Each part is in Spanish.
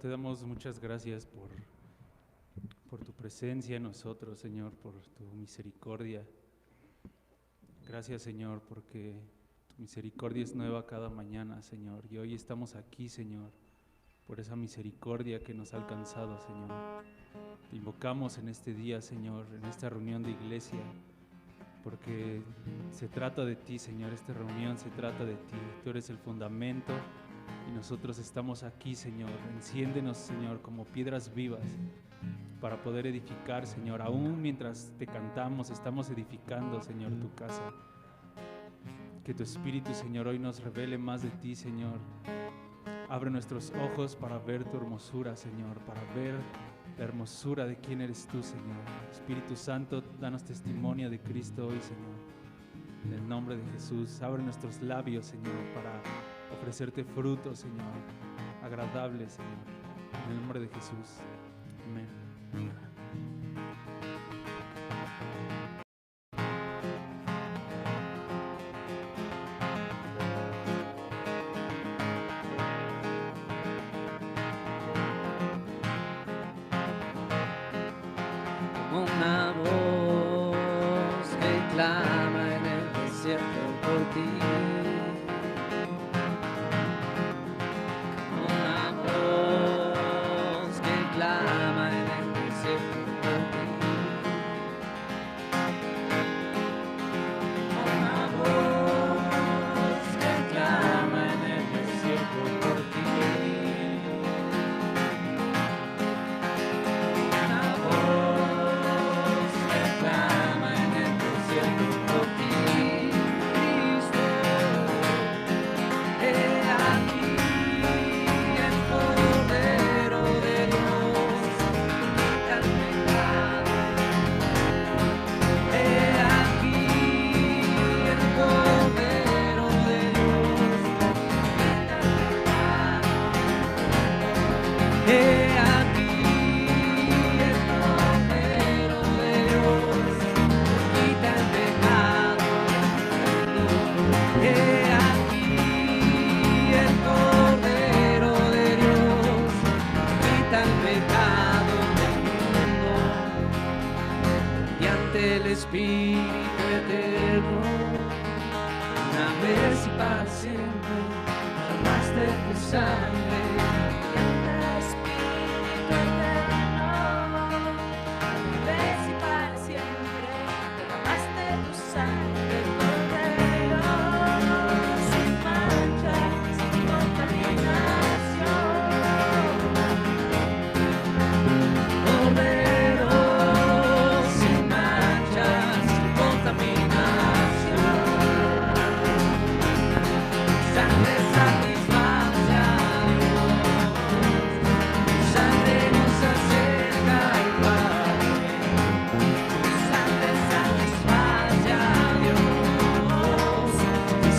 Te damos muchas gracias por tu presencia en nosotros, Señor, por tu misericordia. Gracias, Señor, porque tu misericordia es nueva cada mañana, Señor. Y hoy estamos aquí, Señor, por esa misericordia que nos ha alcanzado, Señor. Te invocamos en este día, Señor, en esta reunión de iglesia, porque se trata de ti, Señor. Esta reunión se trata de ti. Tú eres el fundamento. Y nosotros estamos aquí, Señor. Enciéndenos, Señor, como piedras vivas para poder edificar, Señor. Aún mientras te cantamos, estamos edificando, Señor, tu casa. Que tu Espíritu, Señor, hoy nos revele más de ti, Señor. Abre nuestros ojos para ver tu hermosura, Señor, para ver la hermosura de quién eres tú, Señor. Espíritu Santo, danos testimonio de Cristo hoy, Señor. En el nombre de Jesús, abre nuestros labios, Señor, para ofrecerte fruto, Señor, agradable, Señor, en el nombre de Jesús. Amén. Como una voz que clama en el desierto por ti. Espíritu eterno, una vez y para siempre, derramaste tu sangre. Espíritu eterno, una vez y para siempre, derramaste tu sangre. Cordero, sin mancha, sin contaminación. Cordero.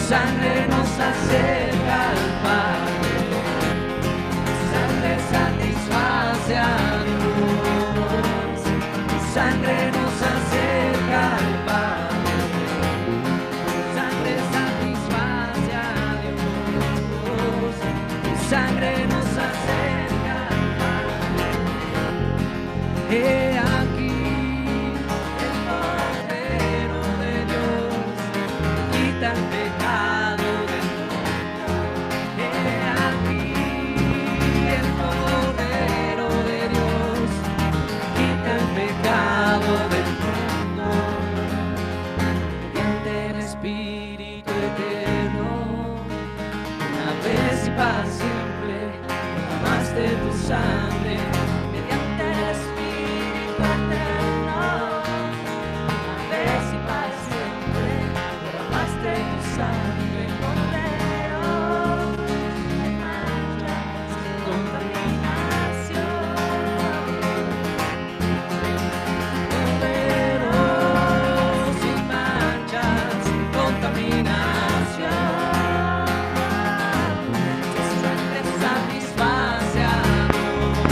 Sangre nos acerca al Padre, sangre satisface a Dios, sangre nos acerca al Padre, sangre satisface a Dios, sangre nos acerca al Padre. He aquí el Cordero de Dios, quita el pecado del mundo. He aquí el Cordero de Dios, quita el pecado del mundo. Mediante el Espíritu eterno, una vez y para siempre, derramaste tu sangre. Mediante el Espíritu eterno, una vez y para siempre, derramaste tu sangre. Cordero, sin mancha, sin contaminación. Cordero, sin mancha, sin contaminación. Tu sangre satisface a Dios.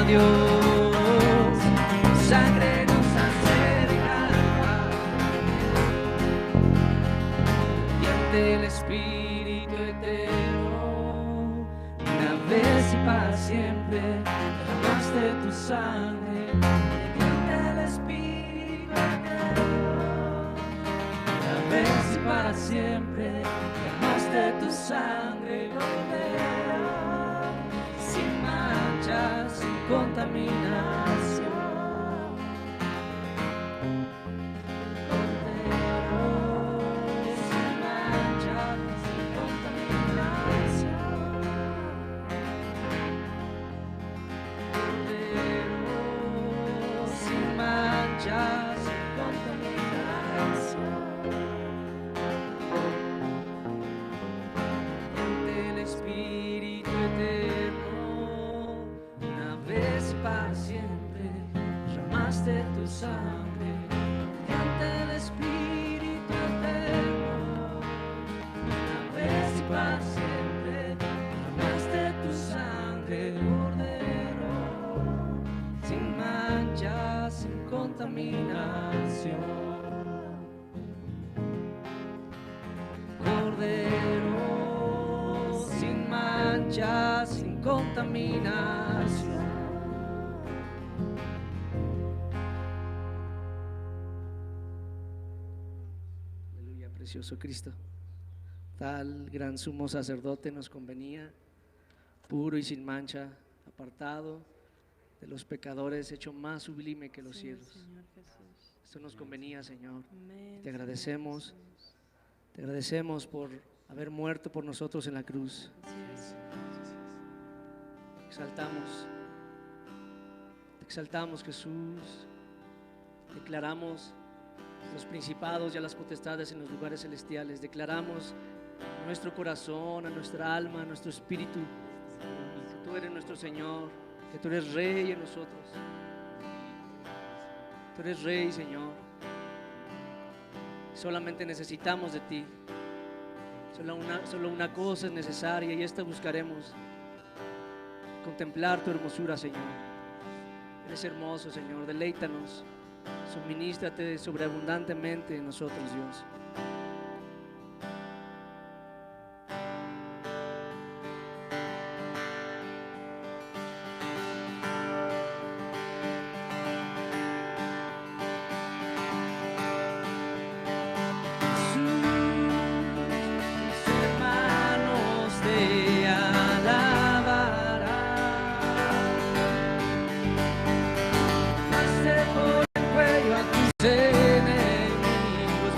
Dios, tu sangre nos acerca y ante el Espíritu eterno, una vez y para siempre, derramaste tu sangre y ante el Espíritu eterno, una vez y para siempre, derramaste tu sangre, Cordero, sin mancha, sin contaminación. Cordero, sin mancha, sin contaminación. Cordero, sin mancha, sin contaminación. Ante el Espíritu eterno, una vez para siempre, derramaste tu sangre. Ante el Espíritu eterno, una vez y para siempre, derramaste tu sangre, Cordero, sin mancha, sin contaminación. Cordero, sin mancha, sin contaminación. Aleluya, precioso Cristo. Tal gran sumo sacerdote nos convenía, puro y sin mancha, apartado de los pecadores, hecho más sublime que los cielos. Señor Jesús. Esto nos convenía, Señor. Amén, Te agradecemos. Señor Jesús. Te agradecemos por haber muerto por nosotros en la cruz. Así es. Te exaltamos Jesús. Declaramos los principados y a las potestades en los lugares celestiales. Declaramos a nuestro corazón, a nuestra alma, a nuestro espíritu, que tú eres nuestro Señor, que tú eres Rey en nosotros. Tú eres Rey, Señor. Solamente necesitamos de ti. Solo una cosa es necesaria y esta buscaremos: contemplar tu hermosura, Señor. Eres hermoso, Señor. Deleítanos. Suminístrate sobreabundantemente en nosotros, Dios. Enemigos,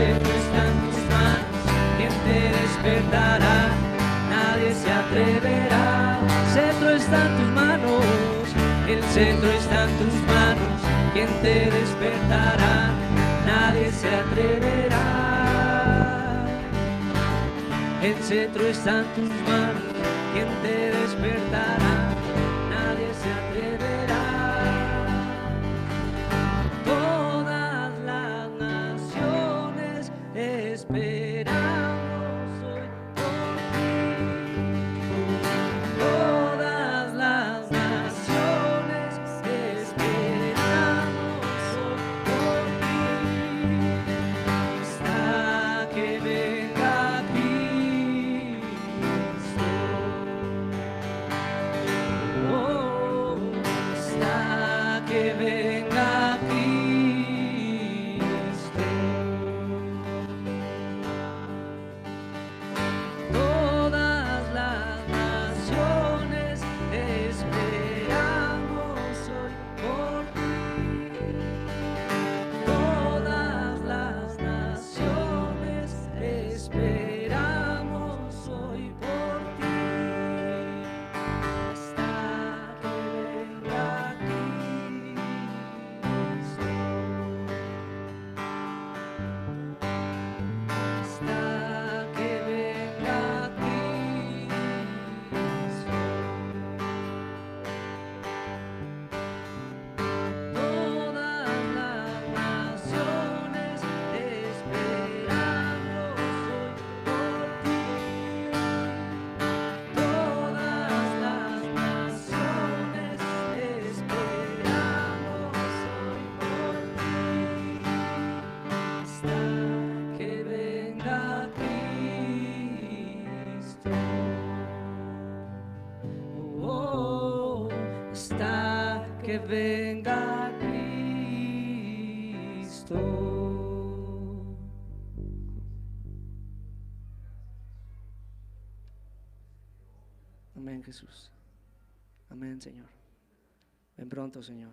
cetro está en tus manos, ¿quién te despertará? Nadie se atreverá. El cetro está en tus manos, el cetro está en tus manos, ¿quién te despertará? Nadie se atreverá. El cetro está en tus manos, ¿quién te despertará? Nadie se atreverá. Todas las naciones esperamos hoy por ti. Todas las naciones esperamos hoy por ti. Hasta que venga Cristo. Oh, hasta que venga Cristo. Todas las naciones esperamos hoy por ti. Todas las naciones esperamos hoy por ti. Hasta que venga Cristo. Hasta que venga Cristo. Todas las naciones esperamos hoy por ti. Todas las naciones esperamos hoy por ti. Hasta que venga Cristo. Oh, hasta que venga Cristo. Amén, Jesús. Amén, Señor. Ven pronto, Señor.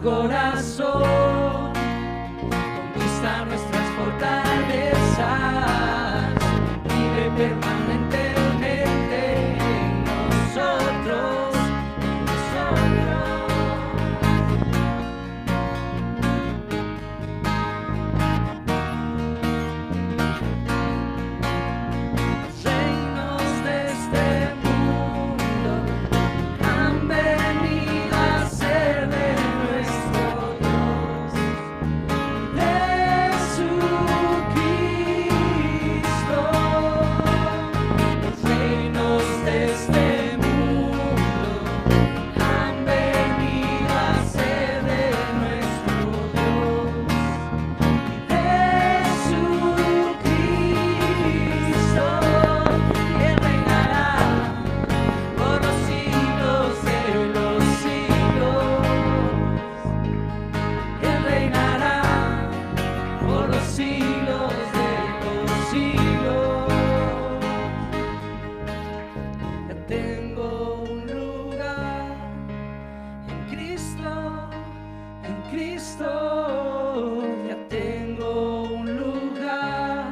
corazón, conquista nuestras fortalezas, vive permanentemente en nosotros, Los reinos de este mundo han venido a ser de nuestro Dios, Jesucristo. Los reinos de este mundo han venido a ser de nuestro Dios, Jesucristo. Y Él reinará por los siglos de los siglos. Él reinará por los siglos de los siglos. Ya tengo un lugar en Cristo, en Cristo. Ya tengo un lugar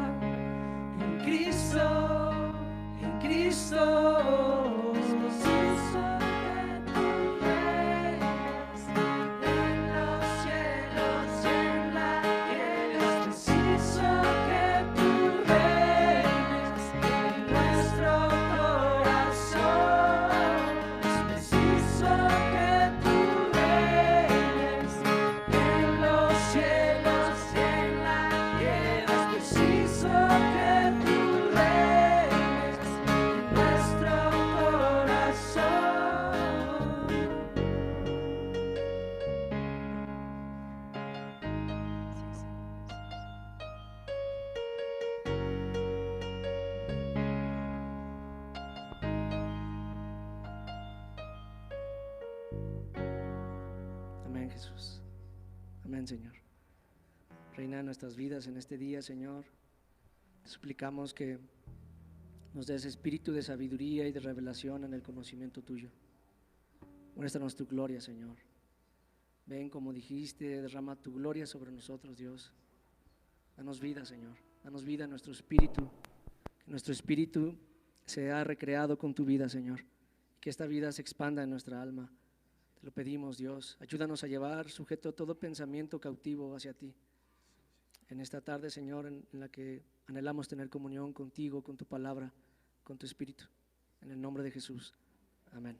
en Cristo, en Cristo. Es preciso que tú reines en los cielos y en la tierra. Es preciso que tú reines en nuestro corazón. Es preciso que tú reines en los cielos y en la tierra. Es preciso que tú reines en nuestro corazón. Amén, Jesús. Amén, Señor. Reina en nuestras vidas en este día, Señor. Te suplicamos que nos des espíritu de sabiduría y de revelación en el conocimiento tuyo. Muéstranos tu gloria, Señor. Ven, como dijiste, derrama tu gloria sobre nosotros, Dios. Danos vida, Señor. Danos vida en nuestro espíritu. Que nuestro espíritu sea recreado con tu vida, Señor. Que esta vida se expanda en nuestra alma. Te lo pedimos, Dios. Ayúdanos a llevar sujeto todo pensamiento cautivo hacia ti. En esta tarde, Señor, en la que anhelamos tener comunión contigo, con tu palabra, con tu espíritu. En el nombre de Jesús. Amén.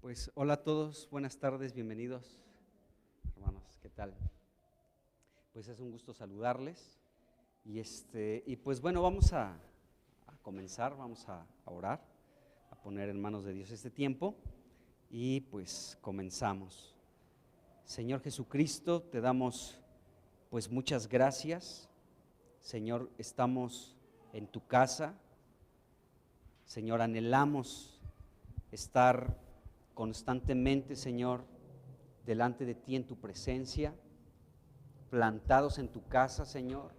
Pues hola a todos, buenas tardes, bienvenidos, hermanos, ¿qué tal? Pues es un gusto saludarles y pues bueno, vamos a comenzar, vamos a orar, a poner en manos de Dios este tiempo y pues comenzamos. Señor Jesucristo, te damos pues muchas gracias. Señor, estamos en tu casa. Señor, anhelamos estar constantemente, Señor, delante de ti en tu presencia, plantados en tu casa, Señor,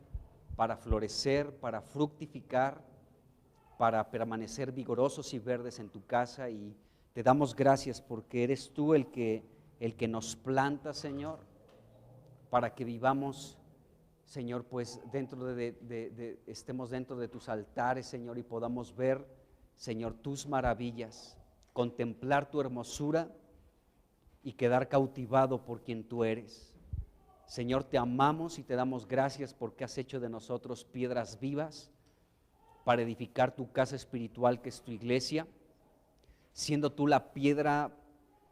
para florecer, para fructificar, para permanecer vigorosos y verdes en tu casa. Y te damos gracias porque eres tú el que nos planta, Señor, para que vivamos Señor, pues estemos dentro de tus altares, Señor, y podamos ver, Señor, tus maravillas, contemplar tu hermosura y quedar cautivado por quien tú eres. Señor, te amamos y te damos gracias porque has hecho de nosotros piedras vivas para edificar tu casa espiritual, que es tu iglesia, siendo tú la piedra,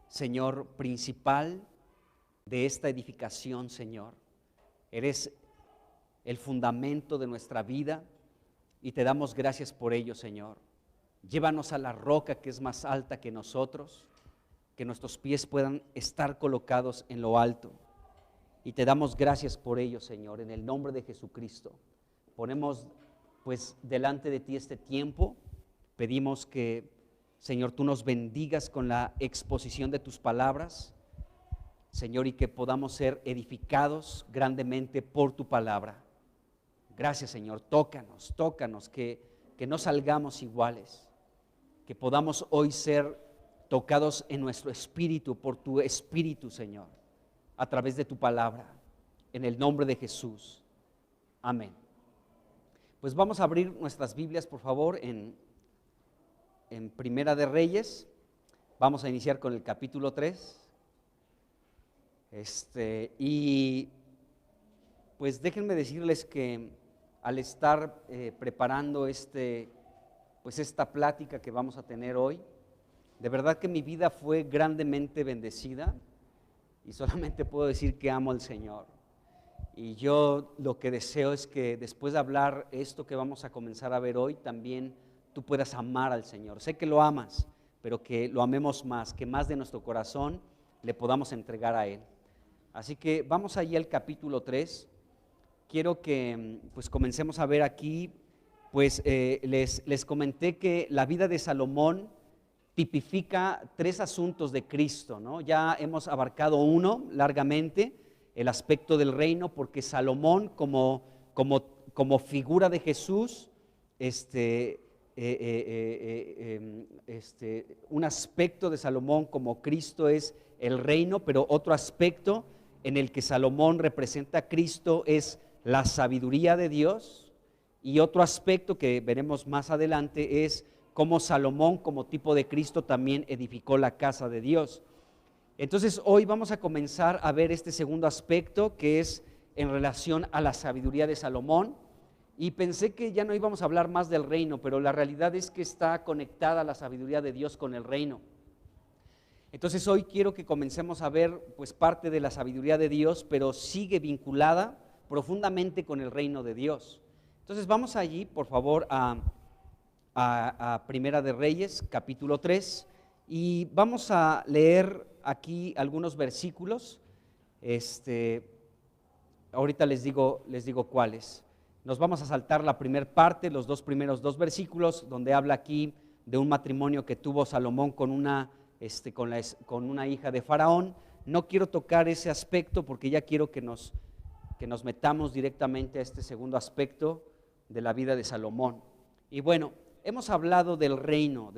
Señor, principal de esta edificación, Señor. Eres el fundamento de nuestra vida y te damos gracias por ello, Señor. Llévanos a la roca que es más alta que nosotros, que nuestros pies puedan estar colocados en lo alto. Y te damos gracias por ello, Señor, en el nombre de Jesucristo. Ponemos pues delante de ti este tiempo, pedimos que, Señor, tú nos bendigas con la exposición de tus palabras, Señor, y que podamos ser edificados grandemente por tu palabra. Gracias, Señor, tócanos, que no salgamos iguales, que podamos hoy ser tocados en nuestro espíritu por tu espíritu, Señor, a través de tu palabra, en el nombre de Jesús. Amén. Pues vamos a abrir nuestras Biblias, por favor, en Primera de Reyes. Vamos a iniciar con el capítulo 3. Y pues déjenme decirles que al estar preparando esta plática que vamos a tener hoy, de verdad que mi vida fue grandemente bendecida y solamente puedo decir que amo al Señor. Y yo lo que deseo es que después de hablar esto que vamos a comenzar a ver hoy, también tú puedas amar al Señor. Sé que lo amas, pero que lo amemos más, que más de nuestro corazón le podamos entregar a Él. Así que vamos allí al capítulo 3. Quiero que pues comencemos a ver aquí, pues les comenté que la vida de Salomón tipifica 3 asuntos de Cristo, ¿no? Ya hemos abarcado uno largamente, el aspecto del reino, porque Salomón como figura de Jesús, un aspecto de Salomón como Cristo es el reino, pero otro aspecto en el que Salomón representa a Cristo es la sabiduría de Dios, y otro aspecto que veremos más adelante es cómo Salomón, como tipo de Cristo, también edificó la casa de Dios. Entonces hoy vamos a comenzar a ver este segundo aspecto, que es en relación a la sabiduría de Salomón, y pensé que ya no íbamos a hablar más del reino, pero la realidad es que está conectada la sabiduría de Dios con el reino. Entonces hoy quiero que comencemos a ver pues parte de la sabiduría de Dios, pero sigue vinculada profundamente con el reino de Dios. Entonces vamos allí, por favor, a Primera de Reyes, capítulo 3, y vamos a leer aquí algunos versículos. Ahorita les digo cuáles. Nos vamos a saltar la primera parte, los primeros dos versículos, donde habla aquí de un matrimonio que tuvo Salomón con una hija de Faraón. No quiero tocar ese aspecto porque ya quiero que nos metamos directamente a este segundo aspecto de la vida de Salomón. Y bueno, hemos hablado del reino,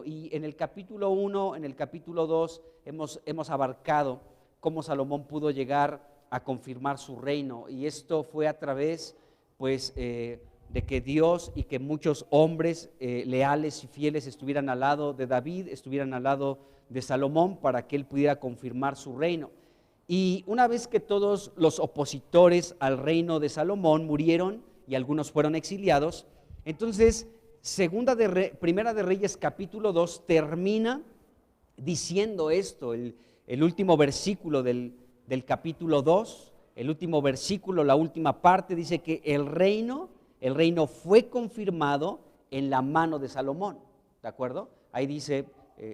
y en el capítulo 1, en el capítulo 2, hemos abarcado cómo Salomón pudo llegar a confirmar su reino, y esto fue a través pues de que Dios y que muchos hombres leales y fieles estuvieran al lado de David, estuvieran al lado de Salomón para que él pudiera confirmar su reino. Y una vez que todos los opositores al reino de Salomón murieron y algunos fueron exiliados, entonces Primera de Reyes capítulo 2 termina diciendo esto, el último versículo del capítulo 2, el último versículo, la última parte, dice que el reino fue confirmado en la mano de Salomón, ¿de acuerdo? Ahí dice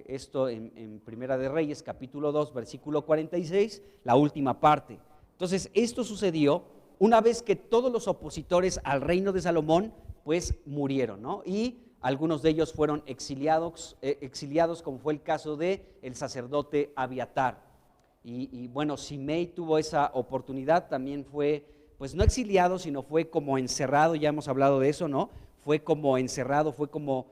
esto en Primera de Reyes capítulo 2, versículo 46, la última parte. Entonces esto sucedió una vez que todos los opositores al reino de Salomón pues murieron, ¿no? Y algunos de ellos fueron exiliados, como fue el caso de el sacerdote Abiatar. Y bueno, Simei tuvo esa oportunidad, también fue, pues no exiliado, sino fue como encerrado, ya hemos hablado de eso, ¿no? Fue como encerrado, fue como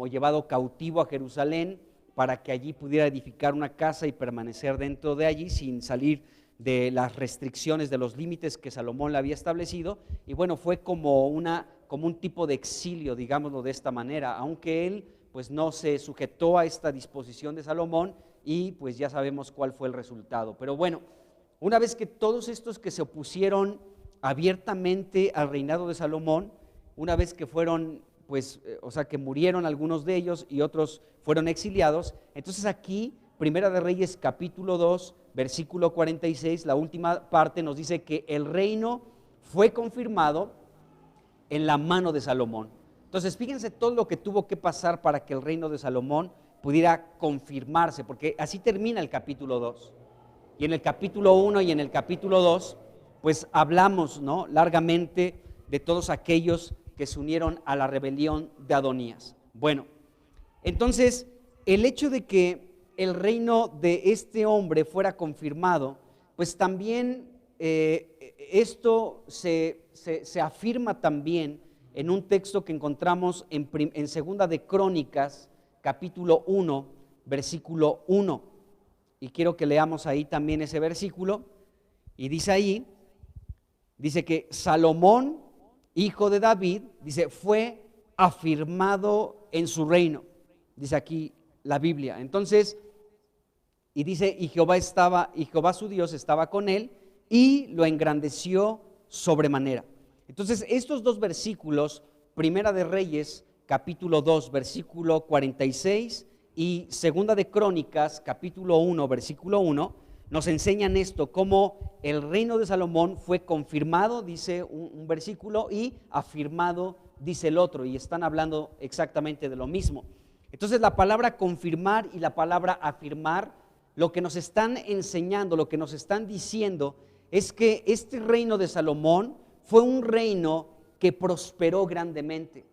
llevado cautivo a Jerusalén para que allí pudiera edificar una casa y permanecer dentro de allí sin salir de las restricciones, de los límites que Salomón le había establecido, y bueno, fue como un tipo de exilio, digámoslo de esta manera, aunque él pues no se sujetó a esta disposición de Salomón, y pues ya sabemos cuál fue el resultado. Pero bueno, una vez que todos estos que se opusieron abiertamente al reinado de Salomón, una vez que fueron, pues, que murieron algunos de ellos y otros fueron exiliados, entonces aquí, Primera de Reyes capítulo 2, versículo 46, la última parte nos dice que el reino fue confirmado en la mano de Salomón. Entonces, fíjense todo lo que tuvo que pasar para que el reino de Salomón pudiera confirmarse, porque así termina el capítulo 2. Y en el capítulo 1 y en el capítulo 2, pues hablamos, ¿no?, largamente de todos aquellos que se unieron a la rebelión de Adonías. Bueno, entonces, el hecho de que el reino de este hombre fuera confirmado, pues también esto se afirma también en un texto que encontramos en Segunda de Crónicas, capítulo 1, versículo 1. Y quiero que leamos ahí también ese versículo. Y dice ahí, dice que Salomón, hijo de David, dice, fue afirmado en su reino. Dice aquí la Biblia. Entonces, y dice, y Jehová su Dios estaba con él y lo engrandeció sobremanera. Entonces, estos dos versículos, Primera de Reyes, capítulo 2, versículo 46, y Segunda de Crónicas, capítulo 1, versículo 1, nos enseñan esto, cómo el reino de Salomón fue confirmado, dice un versículo, y afirmado, dice el otro, y están hablando exactamente de lo mismo. Entonces, la palabra confirmar y la palabra afirmar, lo que nos están enseñando, lo que nos están diciendo, es que este reino de Salomón fue un reino que prosperó grandemente.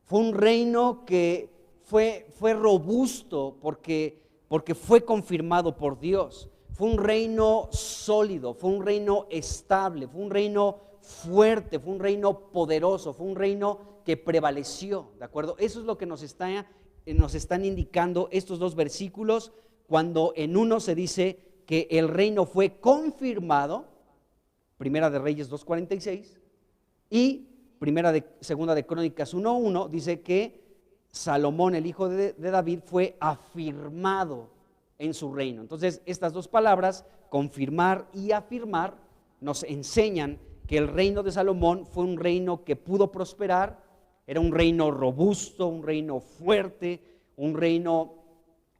Fue un reino que fue robusto porque fue confirmado por Dios. Fue un reino sólido, fue un reino estable, fue un reino fuerte, fue un reino poderoso, fue un reino que prevaleció, ¿de acuerdo? Eso es lo que nos están indicando estos dos versículos, cuando en uno se dice que el reino fue confirmado, Primera de Reyes 2:46, y Segunda de Crónicas 1:1 dice que Salomón, el hijo de David, fue afirmado en su reino. Entonces, estas dos palabras, confirmar y afirmar, nos enseñan que el reino de Salomón fue un reino que pudo prosperar, era un reino robusto, un reino fuerte, un reino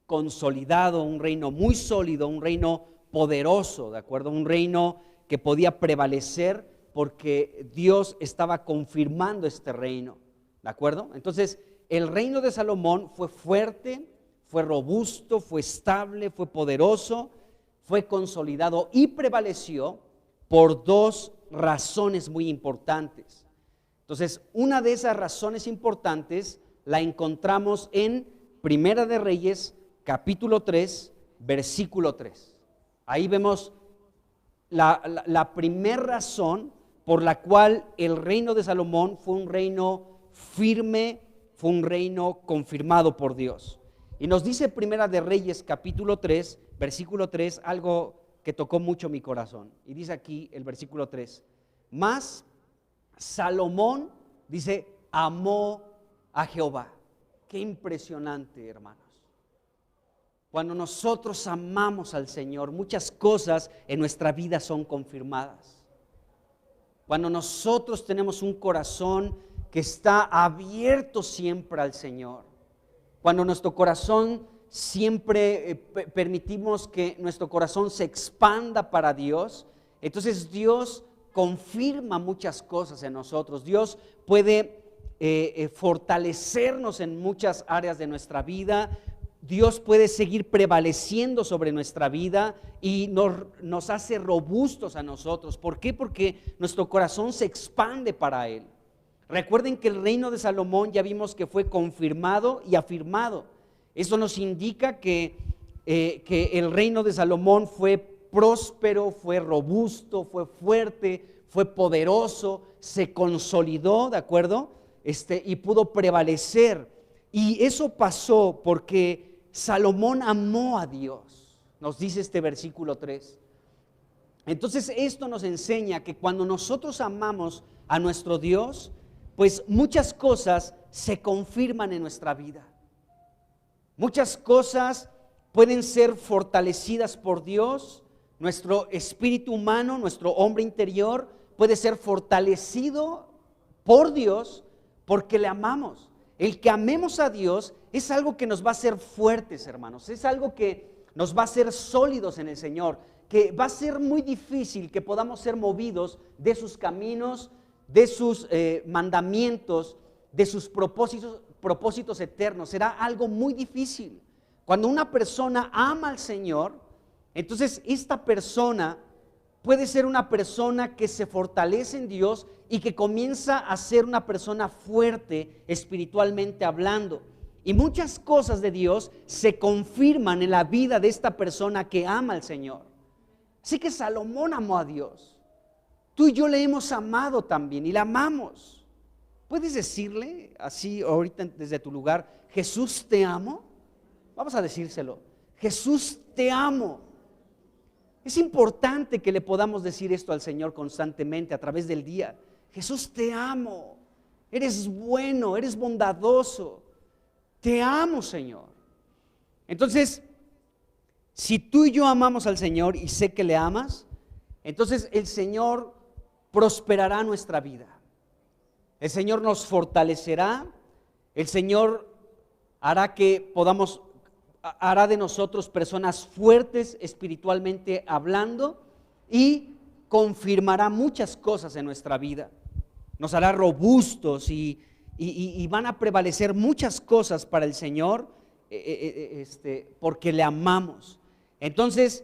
consolidado, un reino muy sólido, un reino poderoso, ¿de acuerdo? Un reino que podía prevalecer porque Dios estaba confirmando este reino, ¿de acuerdo? Entonces, el reino de Salomón fue fuerte, fue robusto, fue estable, fue poderoso, fue consolidado y prevaleció por dos razones muy importantes. Entonces, una de esas razones importantes la encontramos en Primera de Reyes, capítulo 3, versículo 3. Ahí vemos la primera razón por la cual el reino de Salomón fue un reino firme, fue un reino confirmado por Dios. Y nos dice Primera de Reyes, capítulo 3, versículo 3, algo que tocó mucho mi corazón. Y dice aquí el versículo 3, mas Salomón, dice, amó a Jehová. Qué impresionante, hermanos. Cuando nosotros amamos al Señor, muchas cosas en nuestra vida son confirmadas. Cuando nosotros tenemos un corazón que está abierto siempre al Señor, cuando nuestro corazón siempre permitimos que nuestro corazón se expanda para Dios, entonces Dios confirma muchas cosas en nosotros. Dios puede fortalecernos en muchas áreas de nuestra vida. Dios puede seguir prevaleciendo sobre nuestra vida y nos hace robustos a nosotros. ¿Por qué? Porque nuestro corazón se expande para Él. Recuerden que el reino de Salomón ya vimos que fue confirmado y afirmado. Eso nos indica que el reino de Salomón fue próspero, fue robusto, fue fuerte, fue poderoso, se consolidó, ¿de acuerdo? Y pudo prevalecer. Y eso pasó porque Salomón amó a Dios. Nos dice este versículo 3. Entonces esto nos enseña que cuando nosotros amamos a nuestro Dios, pues muchas cosas se confirman en nuestra vida. Muchas cosas pueden ser fortalecidas por Dios. Nuestro espíritu humano, nuestro hombre interior puede ser fortalecido por Dios porque le amamos. El que amemos a Dios es algo que nos va a hacer fuertes, hermanos. Es algo que nos va a hacer sólidos en el Señor, que va a ser muy difícil que podamos ser movidos de sus caminos, de sus mandamientos, de sus propósitos eternos. Será algo muy difícil. Cuando una persona ama al Señor, entonces esta persona puede ser una persona que se fortalece en Dios y que comienza a ser una persona fuerte espiritualmente hablando. Y muchas cosas de Dios se confirman en la vida de esta persona que ama al Señor. Así que Salomón amó a Dios. Tú y yo le hemos amado también y la amamos. ¿Puedes decirle así ahorita desde tu lugar, Jesús te amo? Vamos a decírselo, Jesús te amo. Es importante que le podamos decir esto al Señor constantemente a través del día. Jesús te amo, eres bueno, eres bondadoso, te amo, Señor. Entonces, si tú y yo amamos al Señor y sé que le amas, entonces el Señor prosperará nuestra vida. El Señor nos fortalecerá, el Señor hará de nosotros personas fuertes espiritualmente hablando y confirmará muchas cosas en nuestra vida. Nos hará robustos y van a prevalecer muchas cosas para el Señor porque le amamos. Entonces,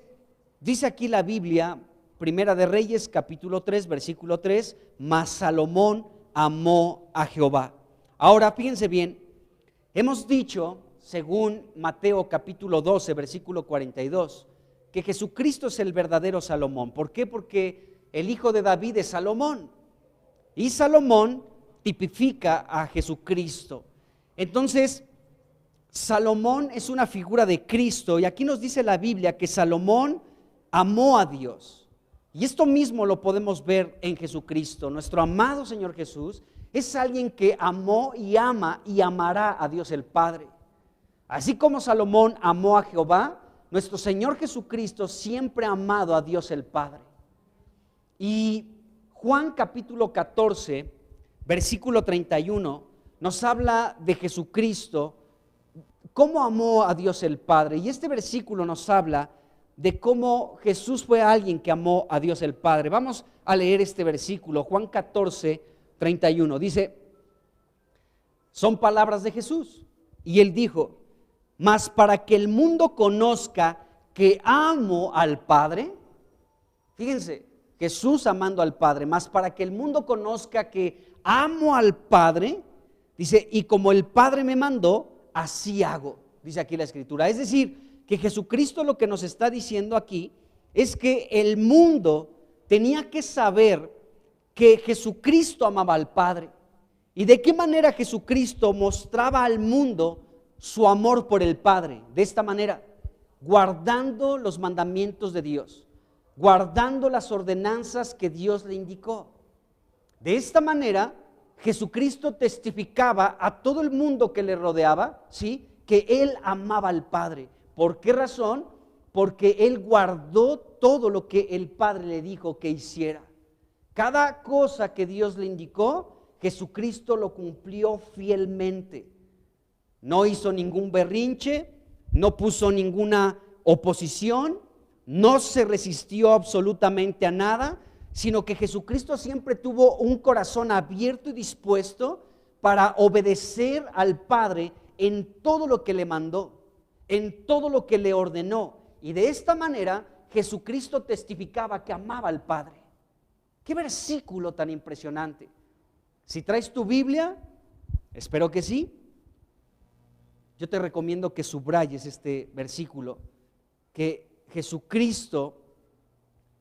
dice aquí la Biblia, Primera de Reyes, capítulo 3, versículo 3, mas Salomón amó a Jehová. Ahora, fíjense bien, hemos dicho, según Mateo capítulo 12, versículo 42, que Jesucristo es el verdadero Salomón. ¿Por qué? Porque el hijo de David es Salomón. Y Salomón tipifica a Jesucristo. Entonces, Salomón es una figura de Cristo. Y aquí nos dice la Biblia que Salomón amó a Dios. Y esto mismo lo podemos ver en Jesucristo. Nuestro amado Señor Jesús es alguien que amó y ama y amará a Dios el Padre. Así como Salomón amó a Jehová, nuestro Señor Jesucristo siempre ha amado a Dios el Padre. Y Juan capítulo 14, versículo 31, nos habla de Jesucristo, cómo amó a Dios el Padre. Y este versículo nos habla de cómo Jesús fue alguien que amó a Dios el Padre. Vamos a leer este versículo, Juan 14, 31. Dice, son palabras de Jesús. Y él dijo, mas para que el mundo conozca que amo al Padre, fíjense, Jesús amando al Padre, mas para que el mundo conozca que amo al Padre, dice, y como el Padre me mandó, así hago, dice aquí la Escritura. Es decir, que Jesucristo lo que nos está diciendo aquí es que el mundo tenía que saber que Jesucristo amaba al Padre. ¿Y de qué manera Jesucristo mostraba al mundo su amor por el Padre? De esta manera, guardando los mandamientos de Dios, guardando las ordenanzas que Dios le indicó. De esta manera, Jesucristo testificaba a todo el mundo que le rodeaba, ¿sí?, que Él amaba al Padre. ¿Por qué razón? Porque Él guardó todo lo que el Padre le dijo que hiciera. Cada cosa que Dios le indicó, Jesucristo lo cumplió fielmente. No hizo ningún berrinche, no puso ninguna oposición, no se resistió absolutamente a nada, sino que Jesucristo siempre tuvo un corazón abierto y dispuesto para obedecer al Padre en todo lo que le mandó, en todo lo que le ordenó. Y de esta manera Jesucristo testificaba que amaba al Padre. ¡Qué versículo tan impresionante! Si traes tu Biblia, espero que sí, yo te recomiendo que subrayes este versículo, que Jesucristo,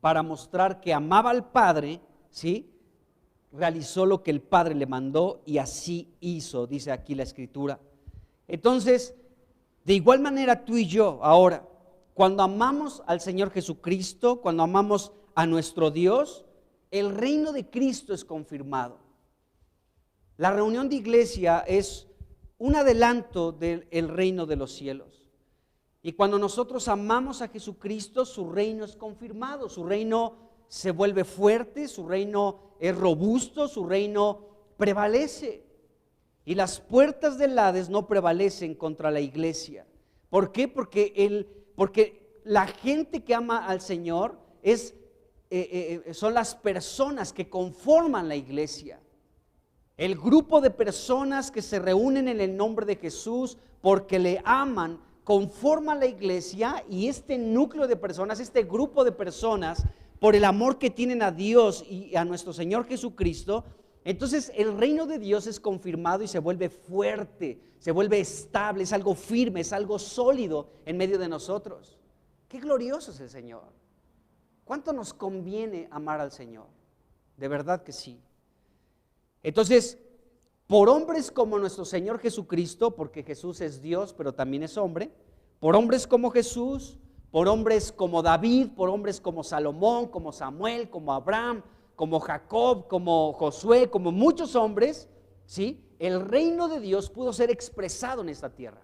para mostrar que amaba al Padre, ¿sí?, realizó lo que el Padre le mandó y así hizo, dice aquí la Escritura. Entonces, de igual manera tú y yo ahora, cuando amamos al Señor Jesucristo, cuando amamos a nuestro Dios, el reino de Cristo es confirmado. La reunión de iglesia es un adelanto del reino de los cielos. Y cuando nosotros amamos a Jesucristo, su reino es confirmado, su reino se vuelve fuerte, su reino es robusto, su reino prevalece. Y las puertas del Hades no prevalecen contra la iglesia. ¿Por qué? Porque la gente que ama al Señor son las personas que conforman la iglesia. El grupo de personas que se reúnen en el nombre de Jesús porque le aman, conforma la iglesia, y este núcleo de personas, este grupo de personas, por el amor que tienen a Dios y a nuestro Señor Jesucristo, entonces el reino de Dios es confirmado y se vuelve fuerte, se vuelve estable, es algo firme, es algo sólido en medio de nosotros. Qué glorioso es el Señor. ¿Cuánto nos conviene amar al Señor? De verdad que sí. Entonces, por hombres como nuestro Señor Jesucristo, porque Jesús es Dios, pero también es hombre, por hombres como Jesús, por hombres como David, por hombres como Salomón, como Samuel, como Abraham, como Jacob, como Josué, como muchos hombres, ¿sí? El reino de Dios pudo ser expresado en esta tierra,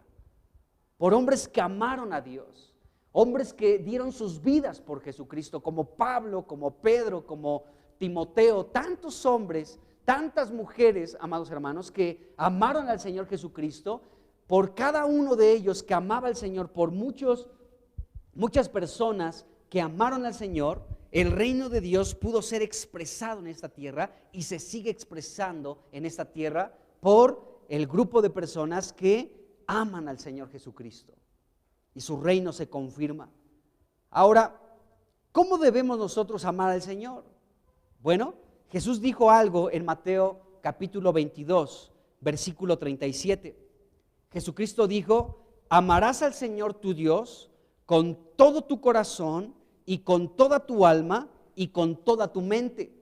por hombres que amaron a Dios, hombres que dieron sus vidas por Jesucristo, como Pablo, como Pedro, como Timoteo, tantos hombres, tantas mujeres, amados hermanos, que amaron al Señor Jesucristo. Por cada uno de ellos que amaba al Señor, por muchas personas que amaron al Señor, el reino de Dios pudo ser expresado en esta tierra y se sigue expresando en esta tierra por el grupo de personas que aman al Señor Jesucristo, y su reino se confirma. Ahora, ¿cómo debemos nosotros amar al Señor? Bueno, Jesús dijo algo en Mateo capítulo 22, versículo 37. Jesucristo dijo: amarás al Señor tu Dios con todo tu corazón y con toda tu alma y con toda tu mente.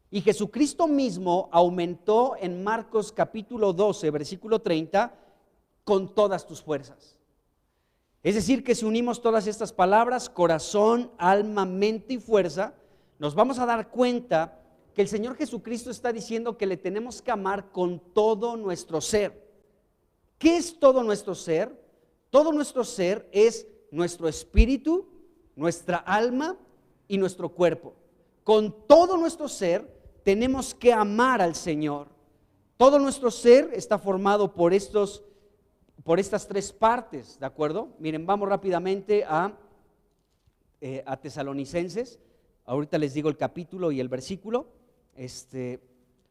Y Jesucristo mismo aumentó en Marcos capítulo 12, versículo 30, con todas tus fuerzas. Es decir, que si unimos todas estas palabras, corazón, alma, mente y fuerza, nos vamos a dar cuenta que el Señor Jesucristo está diciendo que le tenemos que amar con todo nuestro ser. ¿Qué es todo nuestro ser? Todo nuestro ser es nuestro espíritu, nuestra alma y nuestro cuerpo. Con todo nuestro ser tenemos que amar al Señor. Todo nuestro ser está formado por estas tres partes, ¿de acuerdo? Miren, vamos rápidamente a Tesalonicenses. Ahorita les digo el capítulo y el versículo.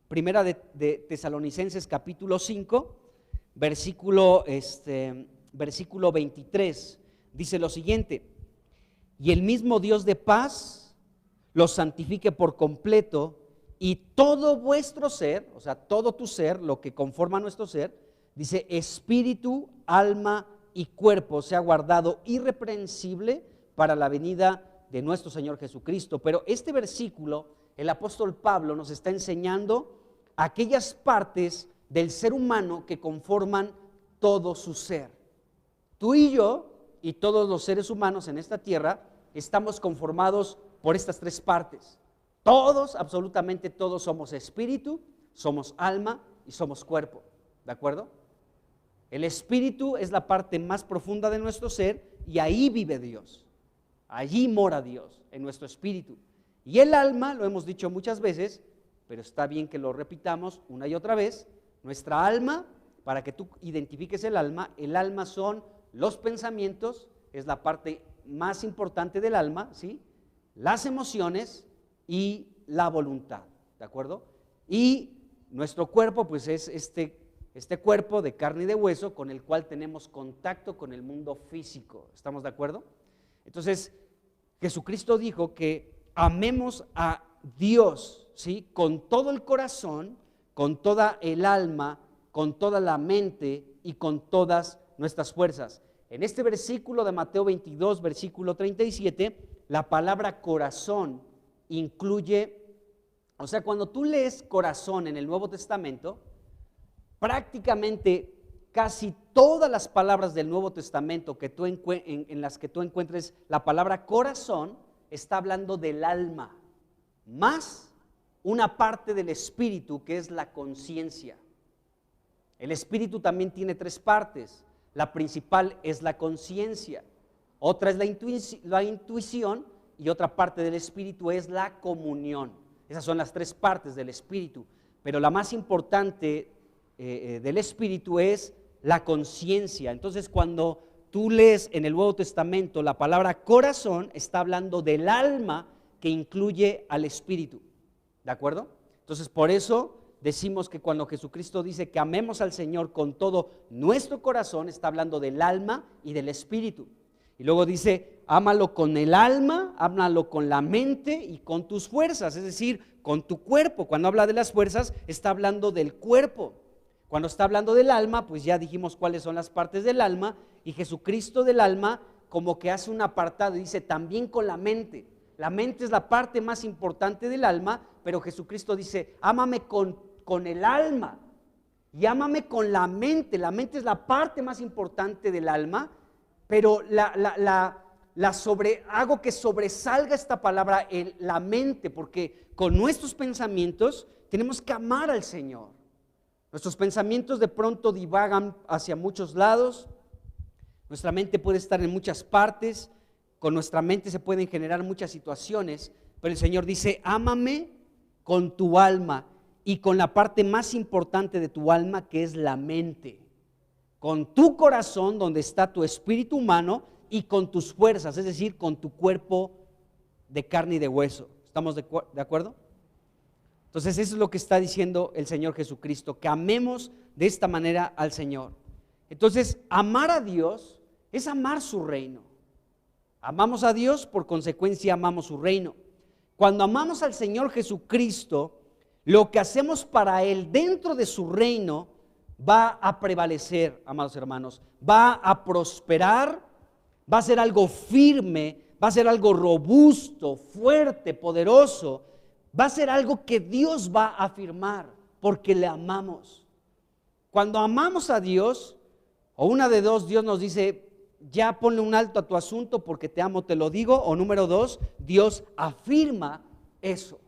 Primera de Tesalonicenses capítulo 5, versículo 23, dice lo siguiente: y el mismo Dios de paz los santifique por completo, y todo vuestro ser, o sea, todo tu ser, lo que conforma nuestro ser, dice, espíritu, alma y cuerpo sea guardado irreprensible para la venida de nuestro Señor Jesucristo. Pero este versículo, el apóstol Pablo nos está enseñando aquellas partes del ser humano que conforman todo su ser. Tú y yo y todos los seres humanos en esta tierra estamos conformados por estas tres partes. Todos, absolutamente todos, somos espíritu, somos alma y somos cuerpo, ¿de acuerdo? El espíritu es la parte más profunda de nuestro ser y ahí vive Dios, allí mora Dios, en nuestro espíritu. Y el alma, lo hemos dicho muchas veces, pero está bien que lo repitamos una y otra vez, nuestra alma, para que tú identifiques el alma son los pensamientos, es la parte más importante del alma, ¿sí? Las emociones y la voluntad, ¿de acuerdo? Y nuestro cuerpo, pues es este cuerpo de carne y de hueso con el cual tenemos contacto con el mundo físico, ¿estamos de acuerdo? Entonces, Jesucristo dijo que amemos a Dios, ¿sí? Con todo el corazón, con toda el alma, con toda la mente y con todas nuestras fuerzas. En este versículo de Mateo 22, versículo 37, la palabra corazón incluye, o sea, cuando tú lees corazón en el Nuevo Testamento, prácticamente casi todas las palabras del Nuevo Testamento en las que tú encuentres la palabra corazón está hablando del alma, más una parte del espíritu que es la conciencia. El espíritu también tiene tres partes. La principal es la conciencia, otra es la intuición y otra parte del espíritu es la comunión. Esas son las tres partes del espíritu, pero la más importante del espíritu es la conciencia. Entonces, cuando tú lees en el Nuevo Testamento la palabra corazón, está hablando del alma que incluye al espíritu, ¿de acuerdo? Entonces, por eso decimos que cuando Jesucristo dice que amemos al Señor con todo nuestro corazón, está hablando del alma y del espíritu. Y luego dice, ámalo con el alma, ámalo con la mente y con tus fuerzas, es decir, con tu cuerpo. Cuando habla de las fuerzas, está hablando del cuerpo. Cuando está hablando del alma, pues ya dijimos cuáles son las partes del alma, y Jesucristo del alma como que hace un apartado y dice, también con la mente. La mente es la parte más importante del alma, pero Jesucristo dice, ámame con el alma y ámame con la mente. La mente es la parte más importante del alma, pero hago que sobresalga esta palabra en la mente, porque con nuestros pensamientos tenemos que amar al Señor. Nuestros pensamientos de pronto divagan hacia muchos lados, nuestra mente puede estar en muchas partes, con nuestra mente se pueden generar muchas situaciones, pero el Señor dice, ámame con tu alma y con la parte más importante de tu alma, que es la mente, con tu corazón donde está tu espíritu humano y con tus fuerzas, es decir, con tu cuerpo de carne y de hueso. ¿Estamos de acuerdo? Entonces eso es lo que está diciendo el Señor Jesucristo, que amemos de esta manera al Señor. Entonces, amar a Dios es amar su reino. Amamos a Dios, por consecuencia amamos su reino. Cuando amamos al Señor Jesucristo, lo que hacemos para Él dentro de su reino va a prevalecer, amados hermanos, va a prosperar, va a ser algo firme, va a ser algo robusto, fuerte, poderoso, va a ser algo que Dios va a afirmar porque le amamos. Cuando amamos a Dios, o una de dos, Dios nos dice, ya ponle un alto a tu asunto porque te amo, te lo digo, o número dos, Dios afirma eso.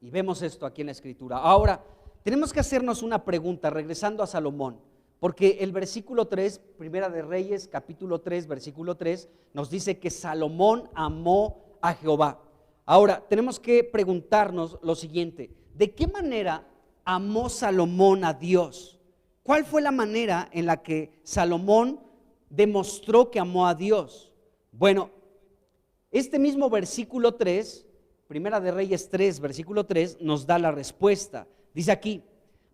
Y vemos esto aquí en la Escritura. Ahora, tenemos que hacernos una pregunta, regresando a Salomón, porque el versículo 3, Primera de Reyes, capítulo 3, versículo 3, nos dice que Salomón amó a Jehová. Ahora, tenemos que preguntarnos lo siguiente, ¿de qué manera amó Salomón a Dios? ¿Cuál fue la manera en la que Salomón demostró que amó a Dios? Bueno, este mismo versículo 3, Primera de Reyes 3, versículo 3, nos da la respuesta. Dice aquí,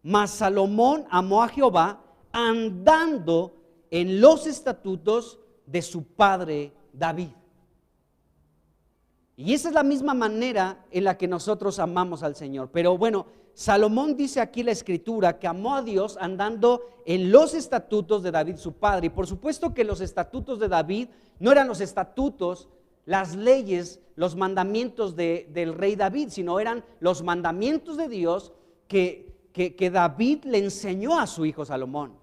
mas Salomón amó a Jehová andando en los estatutos de su padre David. Y esa es la misma manera en la que nosotros amamos al Señor. Pero bueno, Salomón dice aquí la Escritura que amó a Dios andando en los estatutos de David su padre. Y por supuesto que los estatutos de David no eran los estatutos, las leyes, los mandamientos del rey David, sino eran los mandamientos de Dios que David le enseñó a su hijo Salomón.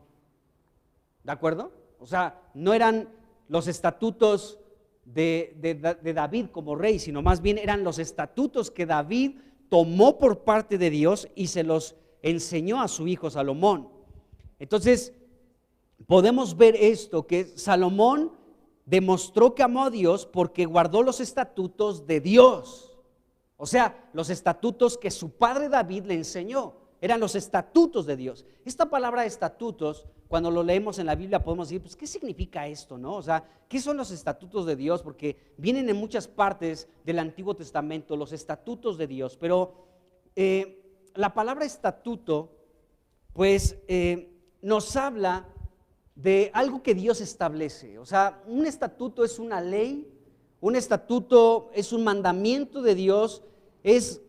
¿De acuerdo? O sea, no eran los estatutos de David como rey, sino más bien eran los estatutos que David tomó por parte de Dios y se los enseñó a su hijo Salomón. Entonces, podemos ver esto, que Salomón demostró que amó a Dios porque guardó los estatutos de Dios. O sea, los estatutos que su padre David le enseñó, eran los estatutos de Dios. Esta palabra estatutos, cuando lo leemos en la Biblia podemos decir, pues, ¿qué significa esto, no? O sea, ¿qué son los estatutos de Dios? Porque vienen en muchas partes del Antiguo Testamento los estatutos de Dios, pero la palabra estatuto, pues, nos habla de algo que Dios establece. O sea, un estatuto es una ley, un estatuto es un mandamiento de Dios, es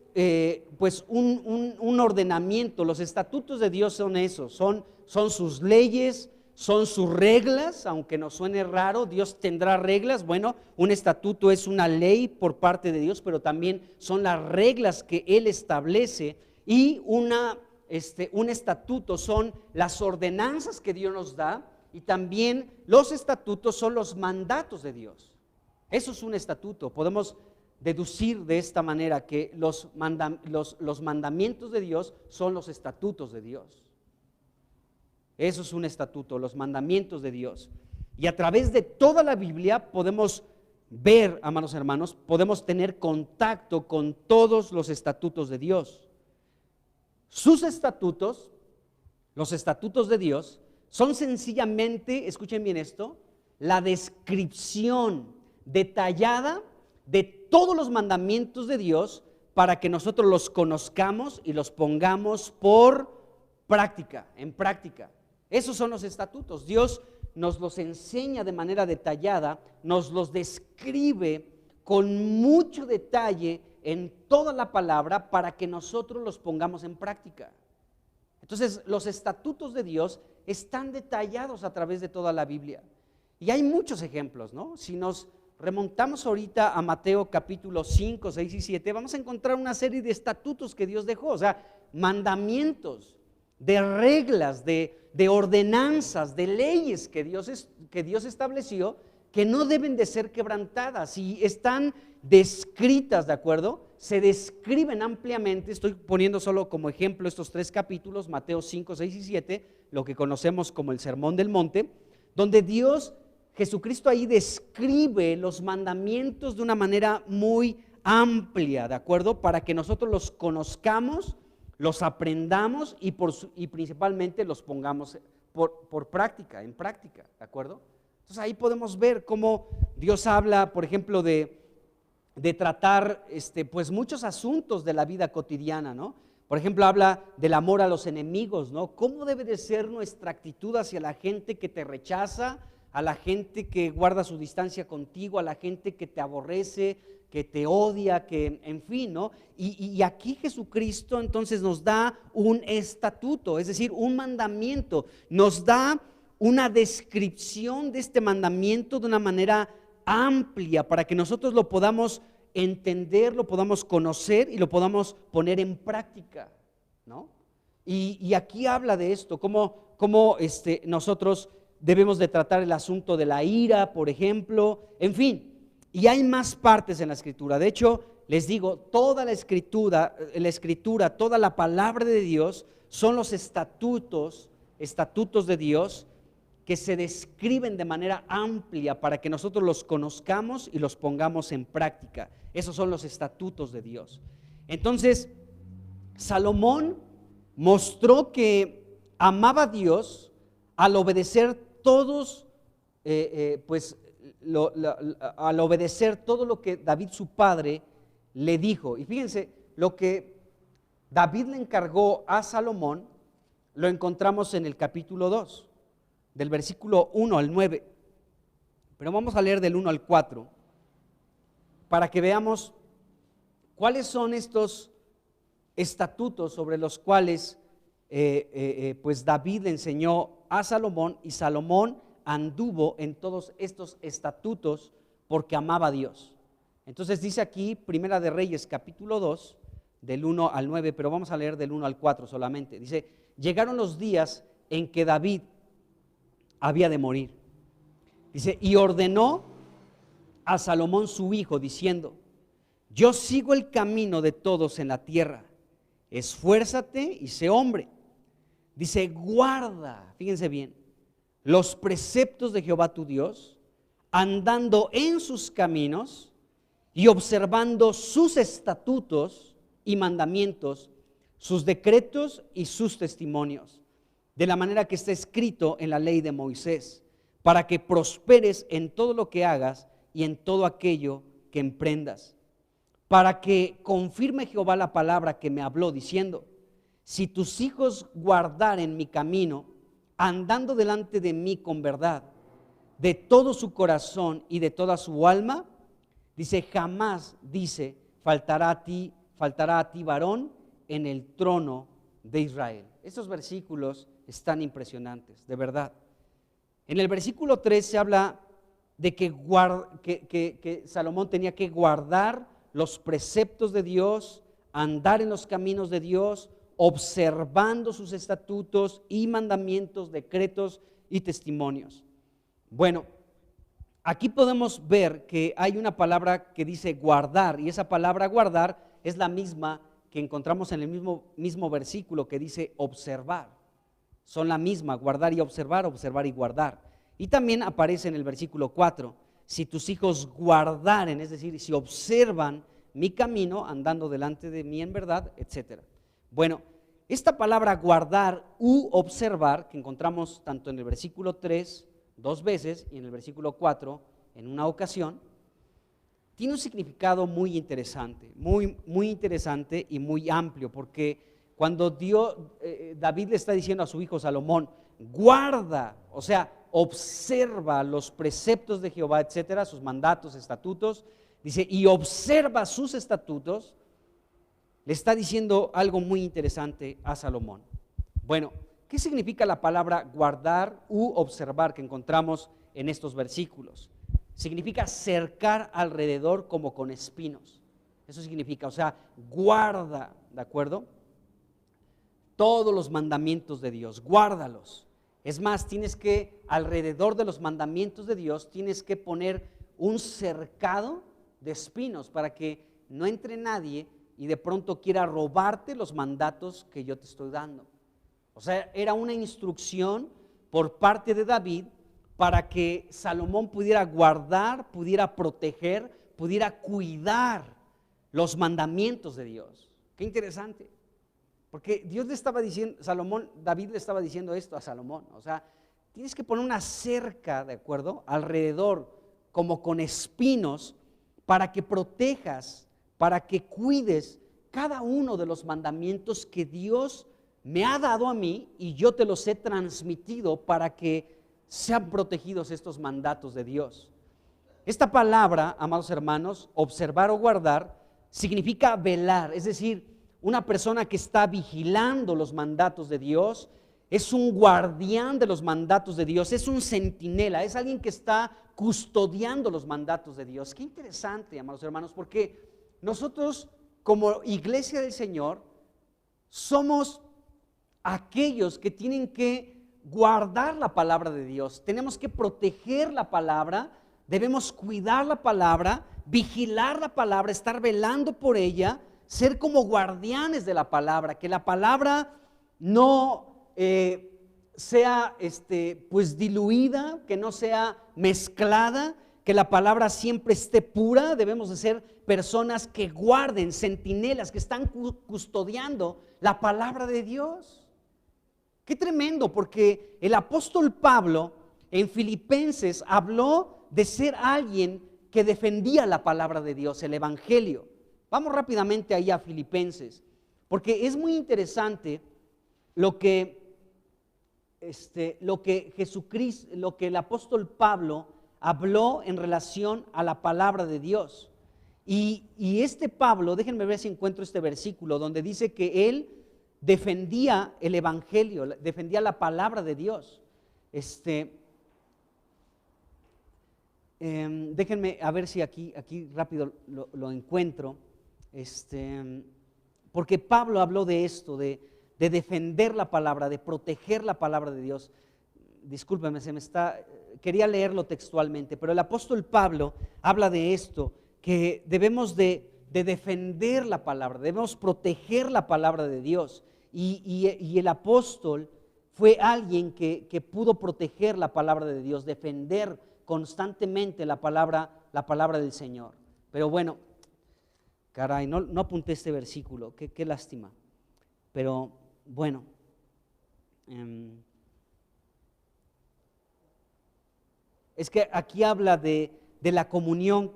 pues un ordenamiento. Los estatutos de Dios son eso, son sus leyes, son sus reglas. Aunque nos suene raro, Dios tendrá reglas. Bueno, un estatuto es una ley por parte de Dios, pero también son las reglas que Él establece. Y un estatuto son las ordenanzas que Dios nos da, y también los estatutos son los mandatos de Dios. Eso es un estatuto. Podemos deducir de esta manera que los mandamientos de Dios son los estatutos de Dios. Eso es un estatuto, los mandamientos de Dios. Y a través de toda la Biblia podemos ver, amados hermanos, podemos tener contacto con todos los estatutos de Dios. Sus estatutos, los estatutos de Dios, son sencillamente, escuchen bien esto, la descripción detallada de todos los mandamientos de Dios para que nosotros los conozcamos y los pongamos por práctica, en práctica. Esos son los estatutos. Dios nos los enseña de manera detallada, nos los describe con mucho detalle en toda la palabra para que nosotros los pongamos en práctica. Entonces, los estatutos de Dios están detallados a través de toda la Biblia. Y hay muchos ejemplos, ¿no? Si nos remontamos ahorita a Mateo capítulo 5, 6 y 7, vamos a encontrar una serie de estatutos que Dios dejó, o sea, mandamientos, de reglas, de ordenanzas, de leyes que Dios estableció, que no deben de ser quebrantadas y están descritas, ¿de acuerdo? Se describen ampliamente. Estoy poniendo solo como ejemplo estos 3 capítulos, Mateo 5, 6 y 7, lo que conocemos como el Sermón del Monte, donde Jesucristo ahí describe los mandamientos de una manera muy amplia, ¿de acuerdo? Para que nosotros los conozcamos, los aprendamos y principalmente los pongamos por práctica, en práctica, ¿de acuerdo? Entonces ahí podemos ver cómo Dios habla, por ejemplo, de tratar pues muchos asuntos de la vida cotidiana, ¿no? Por ejemplo, habla del amor a los enemigos, ¿no? ¿Cómo debe de ser nuestra actitud hacia la gente que te rechaza, a la gente que guarda su distancia contigo, a la gente que te aborrece, que te odia, que en fin, ¿no? Y aquí Jesucristo entonces nos da un estatuto, es decir, un mandamiento, nos da una descripción de este mandamiento de una manera amplia para que nosotros lo podamos entender, lo podamos conocer y lo podamos poner en práctica, ¿no? Y aquí habla de esto, cómo nosotros debemos de tratar el asunto de la ira, por ejemplo, en fin. Y hay más partes en la Escritura. De hecho, les digo, toda la Escritura, toda la palabra de Dios son los estatutos de Dios que se describen de manera amplia para que nosotros los conozcamos y los pongamos en práctica. Esos son los estatutos de Dios. Entonces, Salomón mostró que amaba a Dios al obedecer todos, al obedecer todo lo que David su padre le dijo. Y fíjense, lo que David le encargó a Salomón lo encontramos en el capítulo 2, del versículo 1 al 9. Pero vamos a leer del 1 al 4 para que veamos cuáles son estos estatutos sobre los cuales pues David le enseñó a Salomón, y Salomón anduvo en todos estos estatutos porque amaba a Dios. Entonces dice aquí, Primera de Reyes capítulo 2, del 1 al 9, pero vamos a leer del 1 al 4 solamente. Dice: llegaron los días en que David había de morir. Dice: y ordenó a Salomón su hijo, diciendo: yo sigo el camino de todos en la tierra, esfuérzate y sé hombre. Dice: guarda, fíjense bien, los preceptos de Jehová tu Dios, andando en sus caminos y observando sus estatutos y mandamientos, sus decretos y sus testimonios, de la manera que está escrito en la ley de Moisés, para que prosperes en todo lo que hagas y en todo aquello que emprendas, para que confirme Jehová la palabra que me habló, diciendo: si tus hijos guardaren mi camino, andando delante de mí con verdad, de todo su corazón y de toda su alma, dice, jamás, dice, faltará a ti varón en el trono de Israel. Estos versículos están impresionantes, de verdad. En el versículo 3 se habla de que Salomón tenía que guardar los preceptos de Dios, andar en los caminos de Dios, observando sus estatutos y mandamientos, decretos y testimonios. Bueno, aquí podemos ver que hay una palabra que dice guardar, y esa palabra guardar es la misma que encontramos en el mismo versículo que dice observar. Son la misma, guardar y observar, observar y guardar. Y también aparece en el versículo 4, si tus hijos guardaren, es decir, si observan mi camino, andando delante de mí en verdad, etc. Bueno, esta palabra guardar u observar, que encontramos tanto en el versículo 3, 2 veces, y en el versículo 4, en una ocasión, tiene un significado muy interesante, muy interesante y muy amplio, porque cuando David le está diciendo a su hijo Salomón, guarda, o sea, observa los preceptos de Jehová, etcétera, sus mandatos, estatutos, dice, y observa sus estatutos, le está diciendo algo muy interesante a Salomón. Bueno, ¿qué significa la palabra guardar u observar que encontramos en estos versículos? Significa cercar alrededor como con espinos. Eso significa, o sea, guarda, ¿de acuerdo? Todos los mandamientos de Dios, guárdalos. Es más, tienes que, alrededor de los mandamientos de Dios, tienes que poner un cercado de espinos para que no entre nadie y de pronto quiera robarte los mandatos que yo te estoy dando. O sea, era una instrucción por parte de David para que Salomón pudiera guardar, pudiera proteger, pudiera cuidar los mandamientos de Dios. Qué interesante. Porque Dios le estaba diciendo, David le estaba diciendo esto a Salomón. O sea, tienes que poner una cerca, ¿de acuerdo?, alrededor, como con espinos, para que protejas, para que cuides cada uno de los mandamientos que Dios me ha dado a mí y yo te los he transmitido para que sean protegidos estos mandatos de Dios. Esta palabra, amados hermanos, observar o guardar, significa velar, es decir, una persona que está vigilando los mandatos de Dios, es un guardián de los mandatos de Dios, es un centinela, es alguien que está custodiando los mandatos de Dios. Qué interesante, amados hermanos, porque nosotros como iglesia del Señor somos aquellos que tienen que guardar la palabra de Dios, tenemos que proteger la palabra, debemos cuidar la palabra, vigilar la palabra, estar velando por ella, ser como guardianes de la palabra, que la palabra no sea pues diluida, que no sea mezclada, que la palabra siempre esté pura. Debemos de ser personas que guarden, centinelas, que están custodiando la palabra de Dios. Qué tremendo, porque el apóstol Pablo en Filipenses habló de ser alguien que defendía la palabra de Dios, el evangelio. Vamos rápidamente ahí a Filipenses, porque es muy interesante lo que Jesucristo, lo que el apóstol Pablo habló en relación a la palabra de Dios. Y este Pablo, déjenme ver si encuentro este versículo donde dice que él defendía el evangelio, defendía la palabra de Dios. Déjenme a ver si aquí rápido lo encuentro. Porque Pablo habló de esto, de defender la palabra, de proteger la palabra de Dios. Discúlpeme, quería leerlo textualmente, pero el apóstol Pablo habla de esto, que debemos de defender la palabra, debemos proteger la palabra de Dios. Y el apóstol fue alguien que pudo proteger la palabra de Dios, defender constantemente la palabra del Señor. Pero bueno, caray, no apunté este versículo, qué lástima. Pero bueno, es que aquí habla de la comunión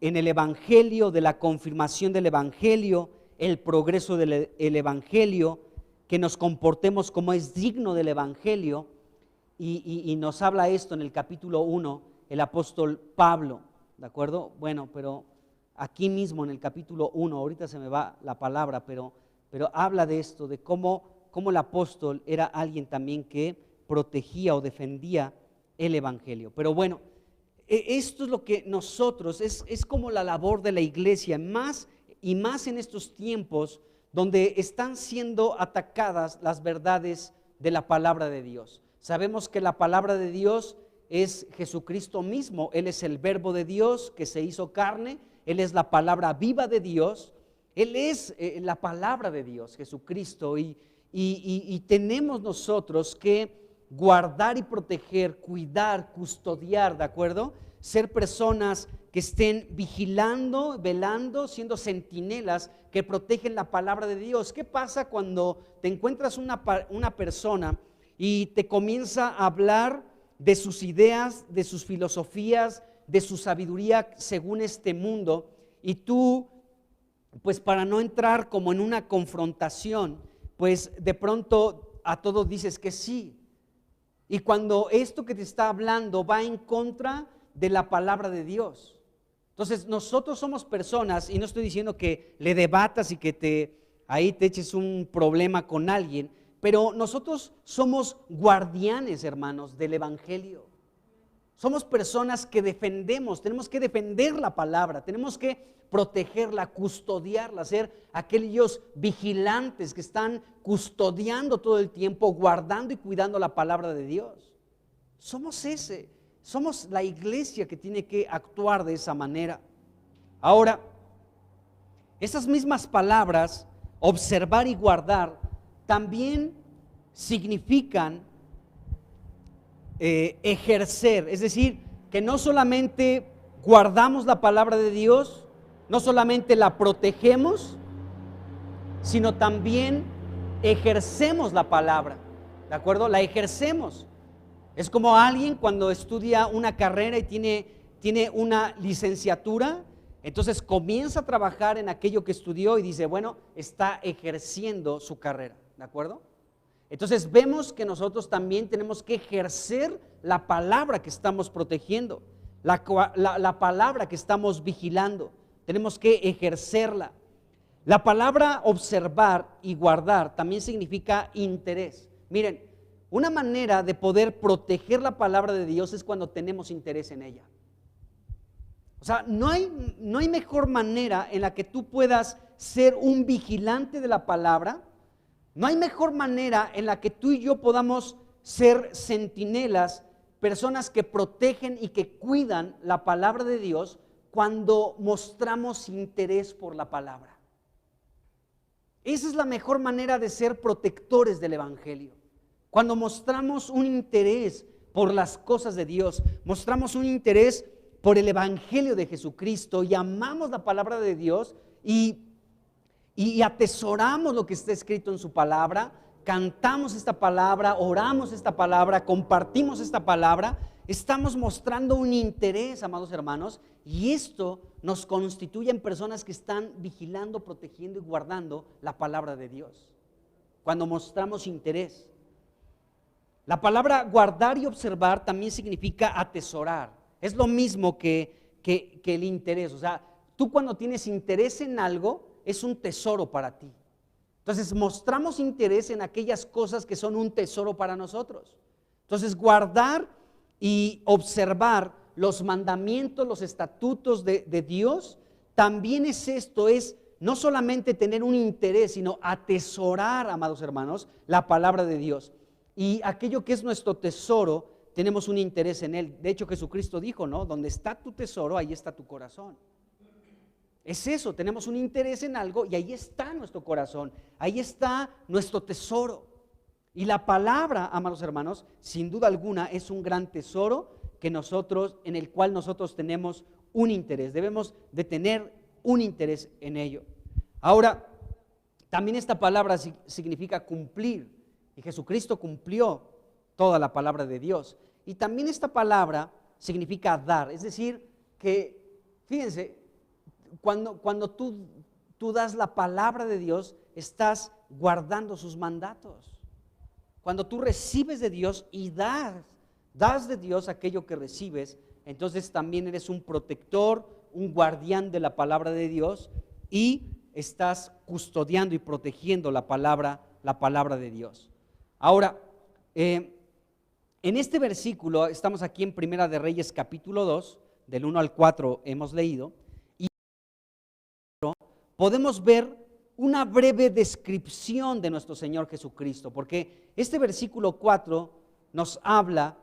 en el evangelio, de la confirmación del evangelio, el progreso del evangelio, que nos comportemos como es digno del evangelio, y nos habla esto en el capítulo 1 el apóstol Pablo, ¿de acuerdo? Bueno, pero aquí mismo en el capítulo 1, ahorita se me va la palabra, pero habla de esto, de cómo el apóstol era alguien también que protegía o defendía el evangelio. Pero bueno, esto es lo que nosotros, es como la labor de la iglesia, más y más en estos tiempos donde están siendo atacadas las verdades de la palabra de Dios. Sabemos que la palabra de Dios es Jesucristo mismo. Él es el Verbo de Dios que se hizo carne, Él es la palabra viva de Dios, Él es la palabra de Dios, Jesucristo, y tenemos nosotros que guardar y proteger, cuidar, custodiar, ¿de acuerdo? Ser personas que estén vigilando, velando, siendo centinelas que protegen la palabra de Dios. ¿Qué pasa cuando te encuentras una persona y te comienza a hablar de sus ideas, de sus filosofías, de su sabiduría según este mundo, y tú, pues para no entrar como en una confrontación, pues de pronto a todos dices que sí? Y cuando esto que te está hablando va en contra de la palabra de Dios. Entonces nosotros somos personas, y no estoy diciendo que le debatas y que ahí te eches un problema con alguien, pero nosotros somos guardianes, hermanos, del Evangelio. Somos personas que defendemos, tenemos que defender la palabra, tenemos que protegerla, custodiarla, ser aquellos vigilantes que están custodiando todo el tiempo, guardando y cuidando la palabra de Dios. Somos la iglesia que tiene que actuar de esa manera. Ahora, esas mismas palabras, observar y guardar, también significan ejercer, es decir, que no solamente guardamos la palabra de Dios, no solamente la protegemos, sino también ejercemos la palabra, ¿de acuerdo? La ejercemos. Es como alguien cuando estudia una carrera y tiene una licenciatura, entonces comienza a trabajar en aquello que estudió y dice, bueno, está ejerciendo su carrera, ¿de acuerdo? Entonces vemos que nosotros también tenemos que ejercer la palabra que estamos protegiendo, la palabra que estamos vigilando, tenemos que ejercerla. La palabra observar y guardar también significa interés. Miren, una manera de poder proteger la palabra de Dios es cuando tenemos interés en ella. O sea, no hay mejor manera en la que tú puedas ser un vigilante de la palabra. No hay mejor manera en la que tú y yo podamos ser centinelas, personas que protegen y que cuidan la palabra de Dios cuando mostramos interés por la palabra. Esa es la mejor manera de ser protectores del Evangelio. Cuando mostramos un interés por las cosas de Dios, mostramos un interés por el Evangelio de Jesucristo y amamos la palabra de Dios y atesoramos lo que está escrito en su palabra, cantamos esta palabra, oramos esta palabra, compartimos esta palabra, estamos mostrando un interés, amados hermanos, y esto nos constituye en personas que están vigilando, protegiendo y guardando la palabra de Dios. Cuando mostramos interés. La palabra guardar y observar también significa atesorar. Es lo mismo que el interés. O sea, tú cuando tienes interés en algo, es un tesoro para ti. Entonces mostramos interés en aquellas cosas que son un tesoro para nosotros. Entonces guardar y observar los mandamientos, los estatutos de Dios, también es esto, es no solamente tener un interés, sino atesorar, amados hermanos, la palabra de Dios. Y aquello que es nuestro tesoro, tenemos un interés en él. De hecho, Jesucristo dijo, ¿no? Donde está tu tesoro, ahí está tu corazón. Es eso, tenemos un interés en algo y ahí está nuestro corazón, ahí está nuestro tesoro. Y la palabra, amados hermanos, sin duda alguna es un gran tesoro en el cual nosotros tenemos un interés, debemos de tener un interés en ello. Ahora, también esta palabra significa cumplir, y Jesucristo cumplió toda la palabra de Dios. Y también esta palabra significa dar, es decir, que, fíjense, cuando tú das la palabra de Dios, estás guardando sus mandatos. Cuando tú recibes de Dios y das de Dios aquello que recibes, entonces también eres un protector, un guardián de la palabra de Dios y estás custodiando y protegiendo la palabra de Dios. Ahora, en este versículo, estamos aquí en Primera de Reyes capítulo 2, del 1 al 4 hemos leído, y podemos ver una breve descripción de nuestro Señor Jesucristo, porque este versículo 4 nos habla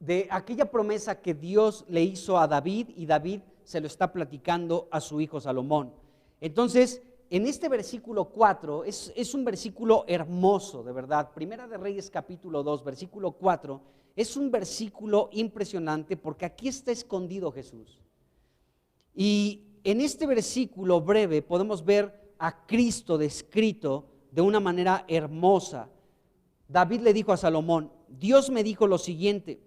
de aquella promesa que Dios le hizo a David, y David se lo está platicando a su hijo Salomón. Entonces, en este versículo 4, es un versículo hermoso, de verdad. Primera de Reyes capítulo 2, versículo 4, es un versículo impresionante porque aquí está escondido Jesús. Y en este versículo breve podemos ver a Cristo descrito de una manera hermosa. David le dijo a Salomón: Dios me dijo lo siguiente,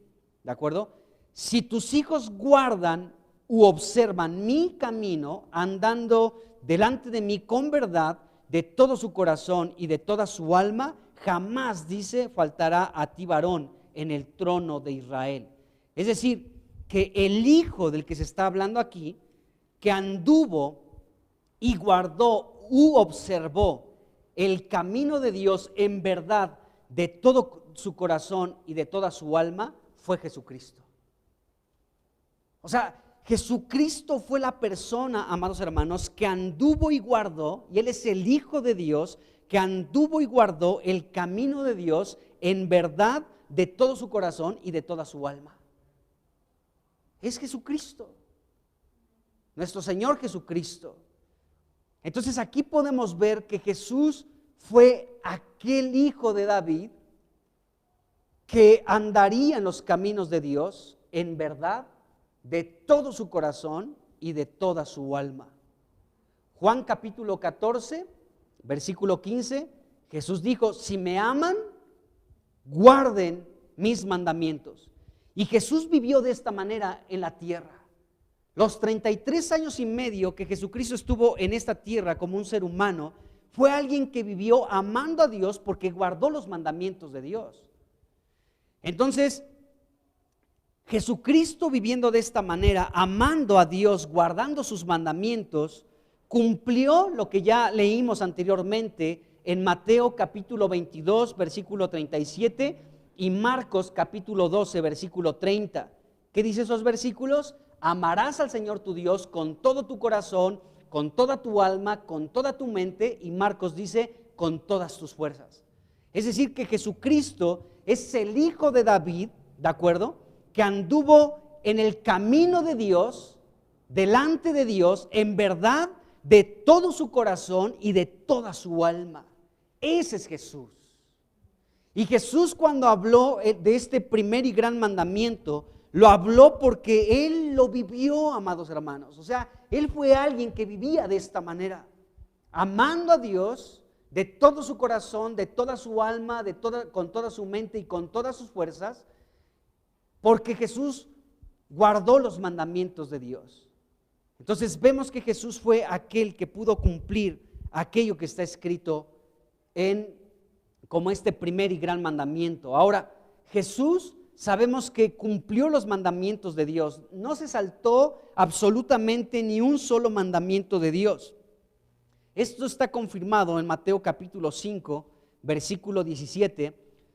¿de acuerdo? Si tus hijos guardan u observan mi camino, andando delante de mí con verdad, de todo su corazón y de toda su alma, jamás, dice, faltará a ti varón en el trono de Israel. Es decir, que el hijo del que se está hablando aquí, que anduvo y guardó u observó el camino de Dios en verdad de todo su corazón y de toda su alma, fue Jesucristo. O sea, Jesucristo fue la persona, amados hermanos, que anduvo y guardó, y Él es el Hijo de Dios, que anduvo y guardó el camino de Dios en verdad de todo su corazón y de toda su alma. Es Jesucristo, nuestro Señor Jesucristo. Entonces aquí podemos ver que Jesús fue aquel hijo de David que andaría en los caminos de Dios en verdad de todo su corazón y de toda su alma. Juan capítulo 14, versículo 15, Jesús dijo: si me aman, guarden mis mandamientos. Y Jesús vivió de esta manera en la tierra. Los 33 años y medio que Jesucristo estuvo en esta tierra como un ser humano, fue alguien que vivió amando a Dios porque guardó los mandamientos de Dios. Entonces, Jesucristo, viviendo de esta manera, amando a Dios, guardando sus mandamientos, cumplió lo que ya leímos anteriormente en Mateo capítulo 22, versículo 37, y Marcos capítulo 12, versículo 30. ¿Qué dice esos versículos? Amarás al Señor tu Dios con todo tu corazón, con toda tu alma, con toda tu mente, y Marcos dice, con todas tus fuerzas. Es decir, que Jesucristo es el hijo de David, ¿de acuerdo?, que anduvo en el camino de Dios, delante de Dios, en verdad, de todo su corazón y de toda su alma. Ese es Jesús. Y Jesús, cuando habló de este primer y gran mandamiento, lo habló porque Él lo vivió, amados hermanos. O sea, Él fue alguien que vivía de esta manera, amando a Dios de todo su corazón, de toda su alma, con toda su mente y con todas sus fuerzas, porque Jesús guardó los mandamientos de Dios. Entonces vemos que Jesús fue aquel que pudo cumplir aquello que está escrito como este primer y gran mandamiento. Ahora, Jesús sabemos que cumplió los mandamientos de Dios, no se saltó absolutamente ni un solo mandamiento de Dios. Esto está confirmado en Mateo capítulo 5, versículo 17,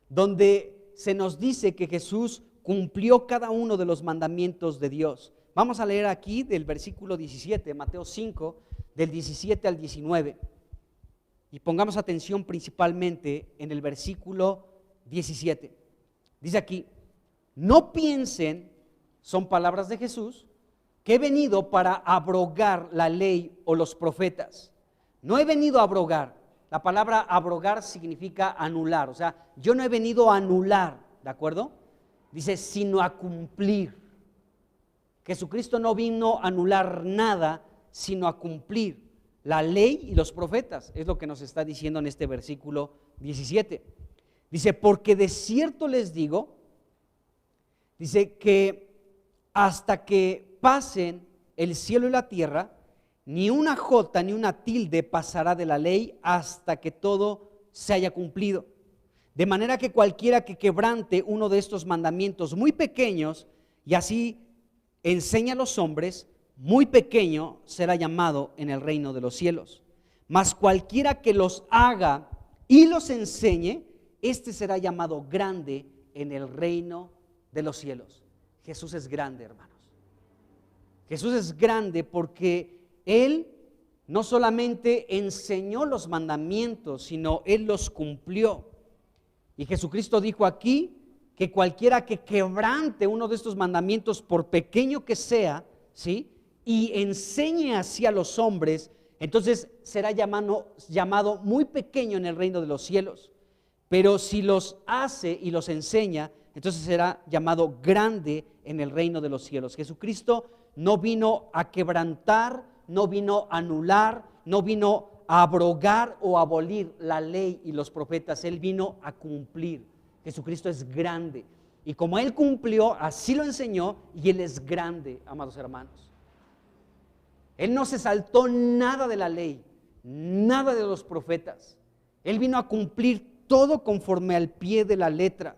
donde se nos dice que Jesús cumplió cada uno de los mandamientos de Dios. Vamos a leer aquí del versículo 17, Mateo 5, del 17 al 19. Y pongamos atención principalmente en el versículo 17. Dice aquí: no piensen, son palabras de Jesús, que he venido para abrogar la ley o los profetas. No he venido a abrogar. La palabra abrogar significa anular. O sea, yo no he venido a anular, ¿de acuerdo? Dice, sino a cumplir. Jesucristo no vino a anular nada, sino a cumplir la ley y los profetas. Es lo que nos está diciendo en este versículo 17. Dice, porque de cierto les digo, dice que hasta que pasen el cielo y la tierra, ni una jota ni una tilde pasará de la ley hasta que todo se haya cumplido. De manera que cualquiera que quebrante uno de estos mandamientos muy pequeños y así enseña a los hombres, muy pequeño será llamado en el reino de los cielos. Mas cualquiera que los haga y los enseñe, este será llamado grande en el reino de los cielos. Jesús es grande, hermanos. Jesús es grande porque Él no solamente enseñó los mandamientos, sino Él los cumplió. Y Jesucristo dijo aquí que cualquiera que quebrante uno de estos mandamientos, por pequeño que sea, ¿sí?, y enseñe así a los hombres, entonces será llamado muy pequeño en el reino de los cielos. Pero si los hace y los enseña, entonces será llamado grande en el reino de los cielos. Jesucristo no vino a quebrantar, no vino a anular, no vino a abrogar o abolir la ley y los profetas. Él vino a cumplir. Jesucristo es grande. Y como Él cumplió, así lo enseñó, y Él es grande, amados hermanos. Él no se saltó nada de la ley, nada de los profetas. Él vino a cumplir todo conforme al pie de la letra.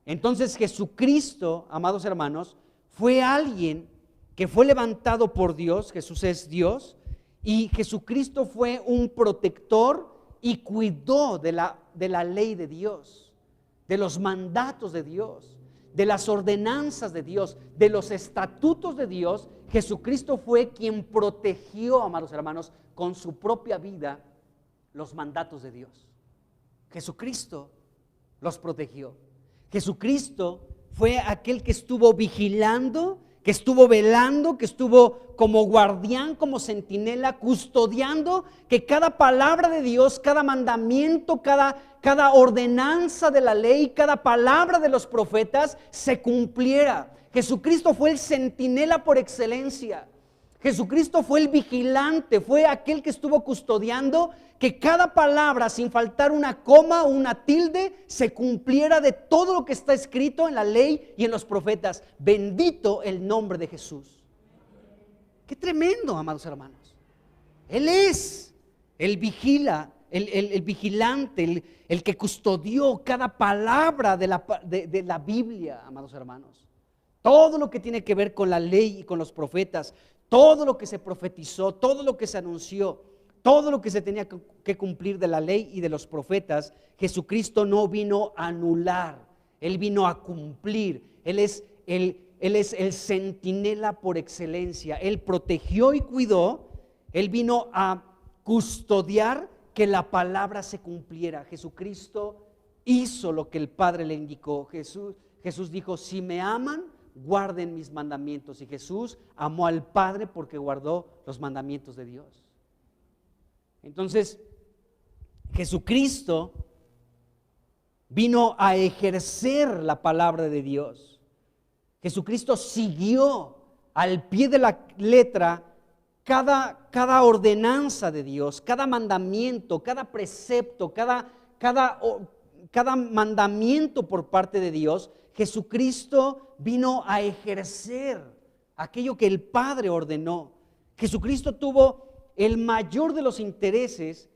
Entonces Jesucristo, amados hermanos, fue alguien que fue levantado por Dios. Jesús es Dios, y Jesucristo fue un protector y cuidó de la ley de Dios, de los mandatos de Dios, de las ordenanzas de Dios, de los estatutos de Dios. Jesucristo fue quien protegió, amados hermanos, con su propia vida los mandatos de Dios. Jesucristo los protegió. Jesucristo fue aquel que estuvo vigilando, que estuvo velando, que estuvo como guardián, como centinela, custodiando que cada palabra de Dios, cada mandamiento, cada ordenanza de la ley, cada palabra de los profetas se cumpliera. Jesucristo fue el centinela por excelencia. Jesucristo fue el vigilante, fue aquel que estuvo custodiando que cada palabra, sin faltar una coma o una tilde, se cumpliera de todo lo que está escrito en la ley y en los profetas. Bendito el nombre de Jesús. Qué tremendo, amados hermanos. Él es el vigilante, el que custodió cada palabra de la Biblia, amados hermanos. Todo lo que tiene que ver con la ley y con los profetas, todo lo que se profetizó, todo lo que se anunció, todo lo que se tenía que cumplir de la ley y de los profetas, Jesucristo no vino a anular, Él vino a cumplir. Él es el centinela por excelencia. Él protegió y cuidó. Él vino a custodiar que la palabra se cumpliera. Jesucristo hizo lo que el Padre le indicó. Jesús dijo: si me aman, guarden mis mandamientos. Y Jesús amó al Padre porque guardó los mandamientos de Dios. Entonces, Jesucristo vino a ejercer la palabra de Dios. Jesucristo siguió al pie de la letra cada ordenanza de Dios, cada mandamiento, cada precepto, cada mandamiento por parte de Dios. Jesucristo vino a ejercer aquello que el Padre ordenó. Jesucristo tuvo el mayor de los intereses,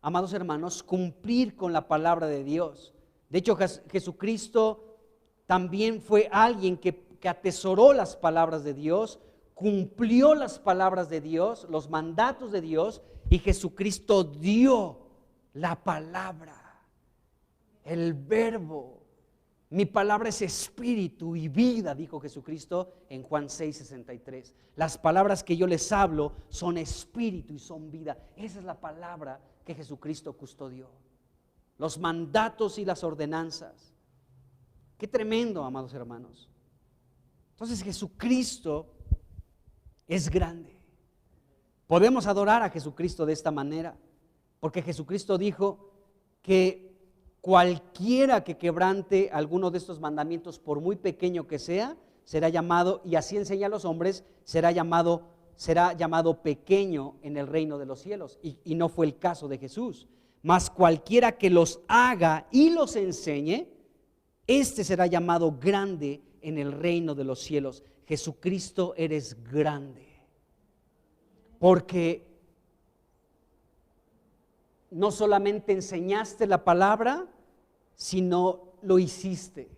amados hermanos, cumplir con la palabra de Dios. De hecho, Jesucristo también fue alguien que atesoró las palabras de Dios, cumplió las palabras de Dios, los mandatos de Dios, y Jesucristo dio la palabra, el verbo. Mi palabra es espíritu y vida, dijo Jesucristo en Juan 6:63. Las palabras que yo les hablo son espíritu y son vida. Esa es la palabra que Jesucristo custodió. Los mandatos y las ordenanzas. Qué tremendo, amados hermanos. Entonces Jesucristo es grande. Podemos adorar a Jesucristo de esta manera, porque Jesucristo dijo que cualquiera que quebrante alguno de estos mandamientos, por muy pequeño que sea, será llamado, y así enseña a los hombres, será llamado pequeño en el reino de los cielos. Y no fue el caso de Jesús. Mas cualquiera que los haga y los enseñe, este será llamado grande en el reino de los cielos. Jesucristo, eres grande, porque no solamente enseñaste la palabra, sino lo hiciste.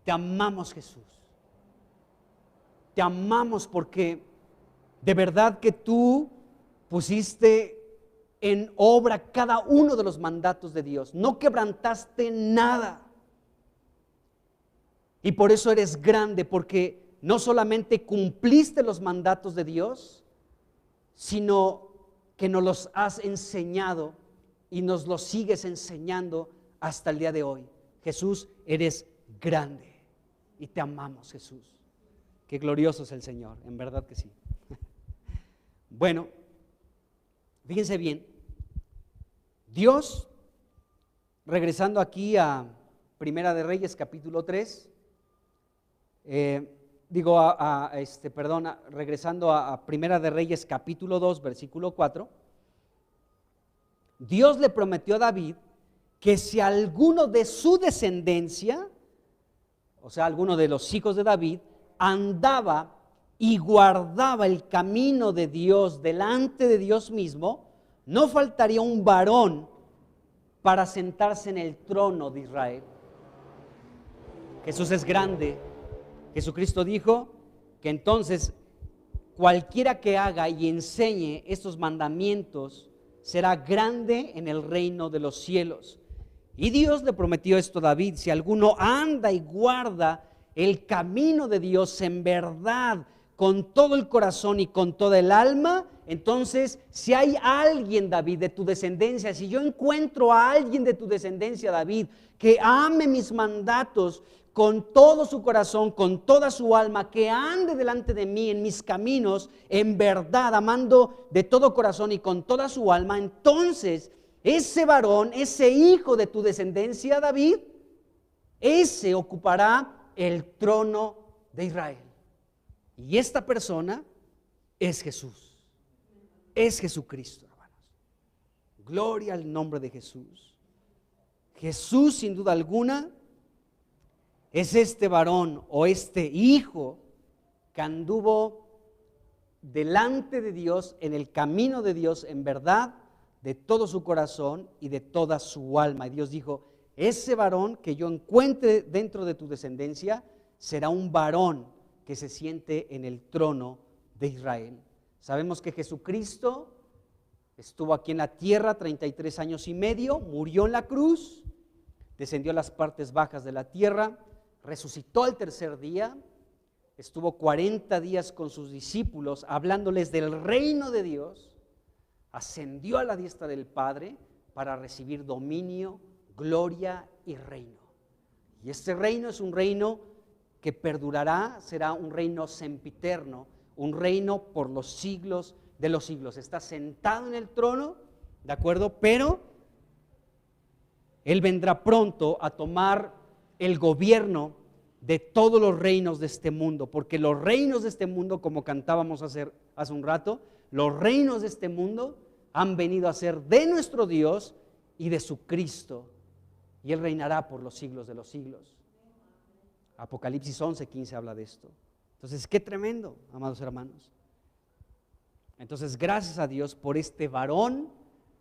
Te amamos, Jesús. Te amamos porque de verdad que tú pusiste en obra cada uno de los mandatos de Dios. No quebrantaste nada. Y por eso eres grande, porque no solamente cumpliste los mandatos de Dios, sino que nos los has enseñado y nos los sigues enseñando hasta el día de hoy. Jesús, eres grande. Y te amamos, Jesús. Qué glorioso es el Señor, en verdad que sí. Bueno, fíjense bien, Dios, regresando aquí a Primera de Reyes capítulo 3, regresando a Primera de Reyes capítulo 2 versículo 4, Dios le prometió a David que si alguno de su descendencia, o sea, alguno de los hijos de David, andaba y guardaba el camino de Dios delante de Dios mismo, no faltaría un varón para sentarse en el trono de Israel. Jesús es grande. Jesucristo dijo que entonces cualquiera que haga y enseñe estos mandamientos será grande en el reino de los cielos. Y Dios le prometió esto a David: si alguno anda y guarda el camino de Dios en verdad, con todo el corazón y con toda el alma, entonces si hay alguien, David, de tu descendencia, si yo encuentro a alguien de tu descendencia, David, que ame mis mandatos con todo su corazón, con toda su alma, que ande delante de mí en mis caminos, en verdad, amando de todo corazón y con toda su alma, entonces ese varón, ese hijo de tu descendencia, David, ese ocupará el trono de Israel. Y esta persona es Jesús, es Jesucristo, hermanos. Gloria al nombre de Jesús. Jesús, sin duda alguna, es este varón o este hijo que anduvo delante de Dios, en el camino de Dios, en verdad, de todo su corazón y de toda su alma. Y Dios dijo: ese varón que yo encuentre dentro de tu descendencia será un varón que se siente en el trono de Israel. Sabemos que Jesucristo estuvo aquí en la tierra 33 años y medio, murió en la cruz, descendió a las partes bajas de la tierra, resucitó al tercer día, estuvo 40 días con sus discípulos hablándoles del reino de Dios, ascendió a la diestra del Padre para recibir dominio, gloria y reino. Y este reino es un reino que perdurará, será un reino sempiterno, un reino por los siglos de los siglos. Está sentado en el trono, ¿de acuerdo? Pero Él vendrá pronto a tomar el gobierno de todos los reinos de este mundo, porque los reinos de este mundo, como cantábamos hace un rato, los reinos de este mundo han venido a ser de nuestro Dios y de su Cristo, y Él reinará por los siglos de los siglos. Apocalipsis 11:15 habla de esto. Entonces, qué tremendo, amados hermanos. Entonces, gracias a Dios por este varón,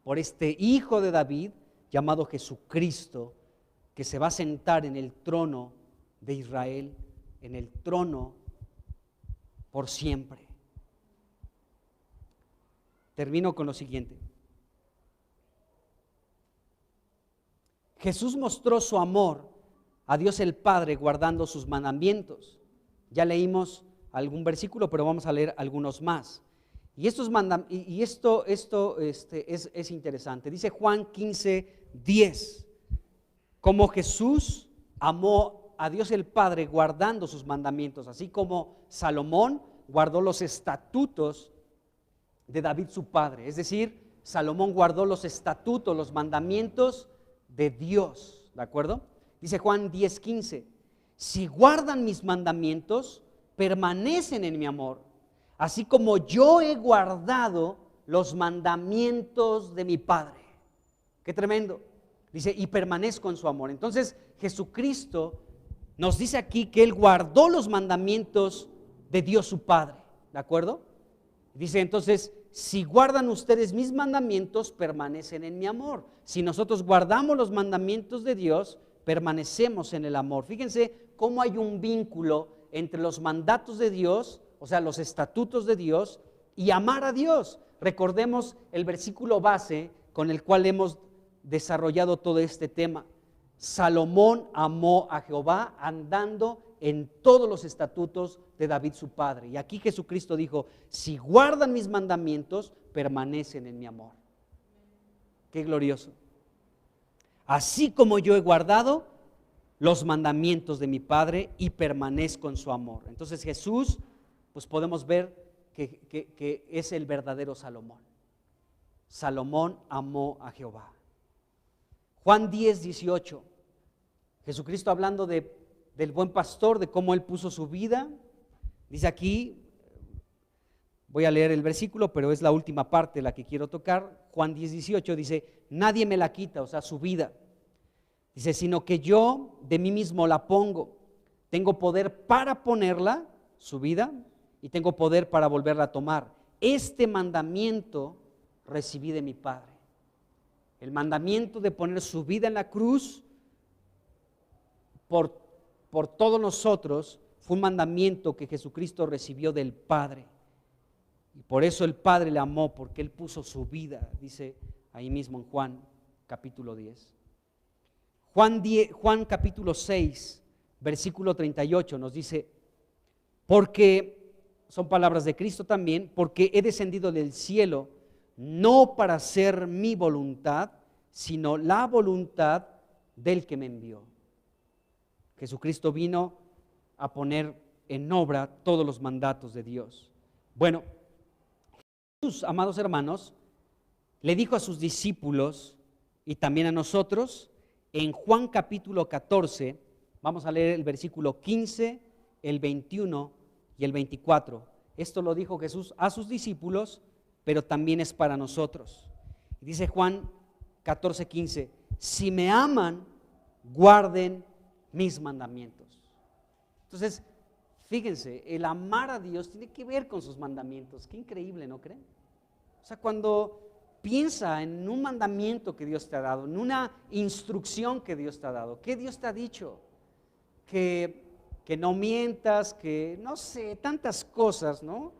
por este hijo de David, llamado Jesucristo, que se va a sentar en el trono de Israel, en el trono por siempre. Termino con lo siguiente. Jesús mostró su amor a Dios el Padre guardando sus mandamientos. Ya leímos algún versículo, pero vamos a leer algunos más. Y esto es interesante. Dice Juan 15:10. Como Jesús amó a Dios el Padre guardando sus mandamientos, así como Salomón guardó los estatutos de David su padre. Es decir, Salomón guardó los estatutos, los mandamientos de Dios, ¿de acuerdo? Dice Juan 10:15, si guardan mis mandamientos, permanecen en mi amor, así como yo he guardado los mandamientos de mi Padre. Qué tremendo. Dice, y permanezco en su amor. Entonces, Jesucristo nos dice aquí que Él guardó los mandamientos de Dios su Padre, ¿de acuerdo? Dice entonces, si guardan ustedes mis mandamientos, permanecen en mi amor. Si nosotros guardamos los mandamientos de Dios, permanecemos en el amor. Fíjense cómo hay un vínculo entre los mandatos de Dios, o sea, los estatutos de Dios, y amar a Dios. Recordemos el versículo base con el cual hemos desarrollado todo este tema. Salomón amó a Jehová andando en todos los estatutos de David su padre. Y aquí Jesucristo dijo, si guardan mis mandamientos, permanecen en mi amor. Qué glorioso. Así como yo he guardado los mandamientos de mi Padre y permanezco en su amor. Entonces Jesús, pues podemos ver que es el verdadero Salomón. Salomón amó a Jehová. Juan 10:18, Jesucristo hablando del buen pastor, de cómo él puso su vida. Dice aquí, voy a leer el versículo, pero es la última parte la que quiero tocar. Juan 10:18 dice, nadie me la quita, o sea, su vida. Dice, sino que yo de mí mismo la pongo. Tengo poder para ponerla, su vida, y tengo poder para volverla a tomar. Este mandamiento recibí de mi Padre. El mandamiento de poner su vida en la cruz por todos nosotros fue un mandamiento que Jesucristo recibió del Padre. Y por eso el Padre le amó, porque Él puso su vida, dice ahí mismo en Juan capítulo 10. Juan capítulo 6, versículo 38 nos dice, porque, son palabras de Cristo también, porque he descendido del cielo no para hacer mi voluntad, sino la voluntad del que me envió. Jesucristo vino a poner en obra todos los mandatos de Dios. Bueno, Jesús, amados hermanos, le dijo a sus discípulos y también a nosotros, en Juan capítulo 14, vamos a leer el versículo 15, el 21 y el 24. Esto lo dijo Jesús a sus discípulos, pero también es para nosotros. Dice Juan 14:15, si me aman, guarden mis mandamientos. Entonces, fíjense, el amar a Dios tiene que ver con sus mandamientos. Qué increíble, ¿no creen? O sea, cuando piensa en un mandamiento que Dios te ha dado, en una instrucción que Dios te ha dado, ¿qué Dios te ha dicho? Que no mientas, que no sé, tantas cosas, ¿no?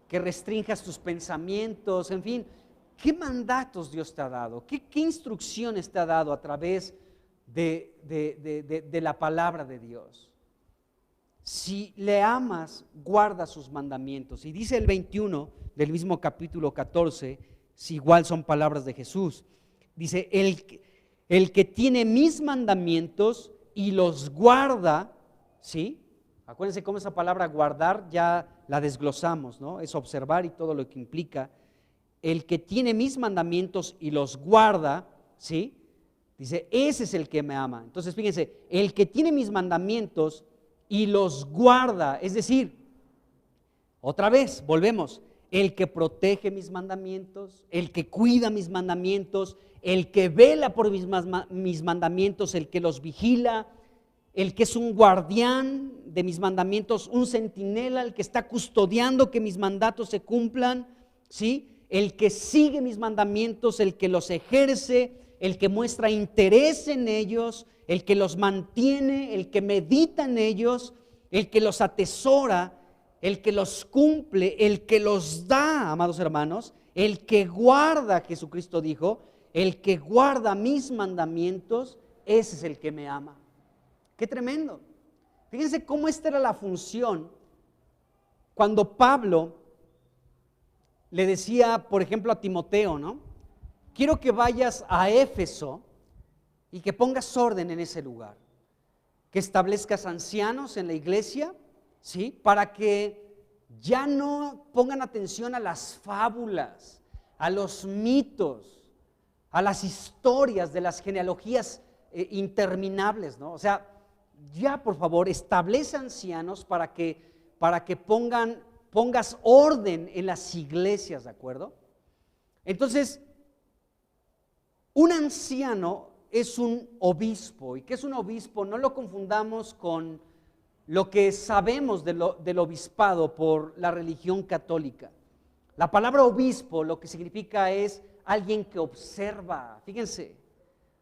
Que restringas tus pensamientos, en fin, ¿qué mandatos Dios te ha dado? ¿Qué instrucciones te ha dado a través de la palabra de Dios? Si le amas, guarda sus mandamientos. Y dice el 21 del mismo capítulo 14, si igual son palabras de Jesús, dice, el que tiene mis mandamientos y los guarda, ¿sí? Acuérdense cómo esa palabra guardar ya la desglosamos, ¿no? Es observar y todo lo que implica. El que tiene mis mandamientos y los guarda, ¿sí? Dice, ese es el que me ama. Entonces, fíjense, el que tiene mis mandamientos y los guarda, es decir, otra vez, volvemos, el que protege mis mandamientos, el que cuida mis mandamientos, el que vela por mis mandamientos, el que los vigila, el que es un guardián de mis mandamientos, un centinela, el que está custodiando que mis mandatos se cumplan, ¿sí? El que sigue mis mandamientos, el que los ejerce, el que muestra interés en ellos, el que los mantiene, el que medita en ellos, el que los atesora, el que los cumple, el que los da, amados hermanos, el que guarda, Jesucristo dijo, el que guarda mis mandamientos, ese es el que me ama. ¡Qué tremendo! Fíjense cómo esta era la función cuando Pablo le decía, por ejemplo, a Timoteo, ¿no? Quiero que vayas a Éfeso y que pongas orden en ese lugar, que establezcas ancianos en la iglesia, ¿sí? Para que ya no pongan atención a las fábulas, a los mitos, a las historias de las genealogías interminables, ¿no? O sea, ya por favor establece ancianos para que pongas orden en las iglesias, ¿de acuerdo? Entonces, un anciano es un obispo. ¿Y qué es un obispo? No lo confundamos con lo que sabemos del obispado por la religión católica. La palabra obispo lo que significa es alguien que observa, fíjense,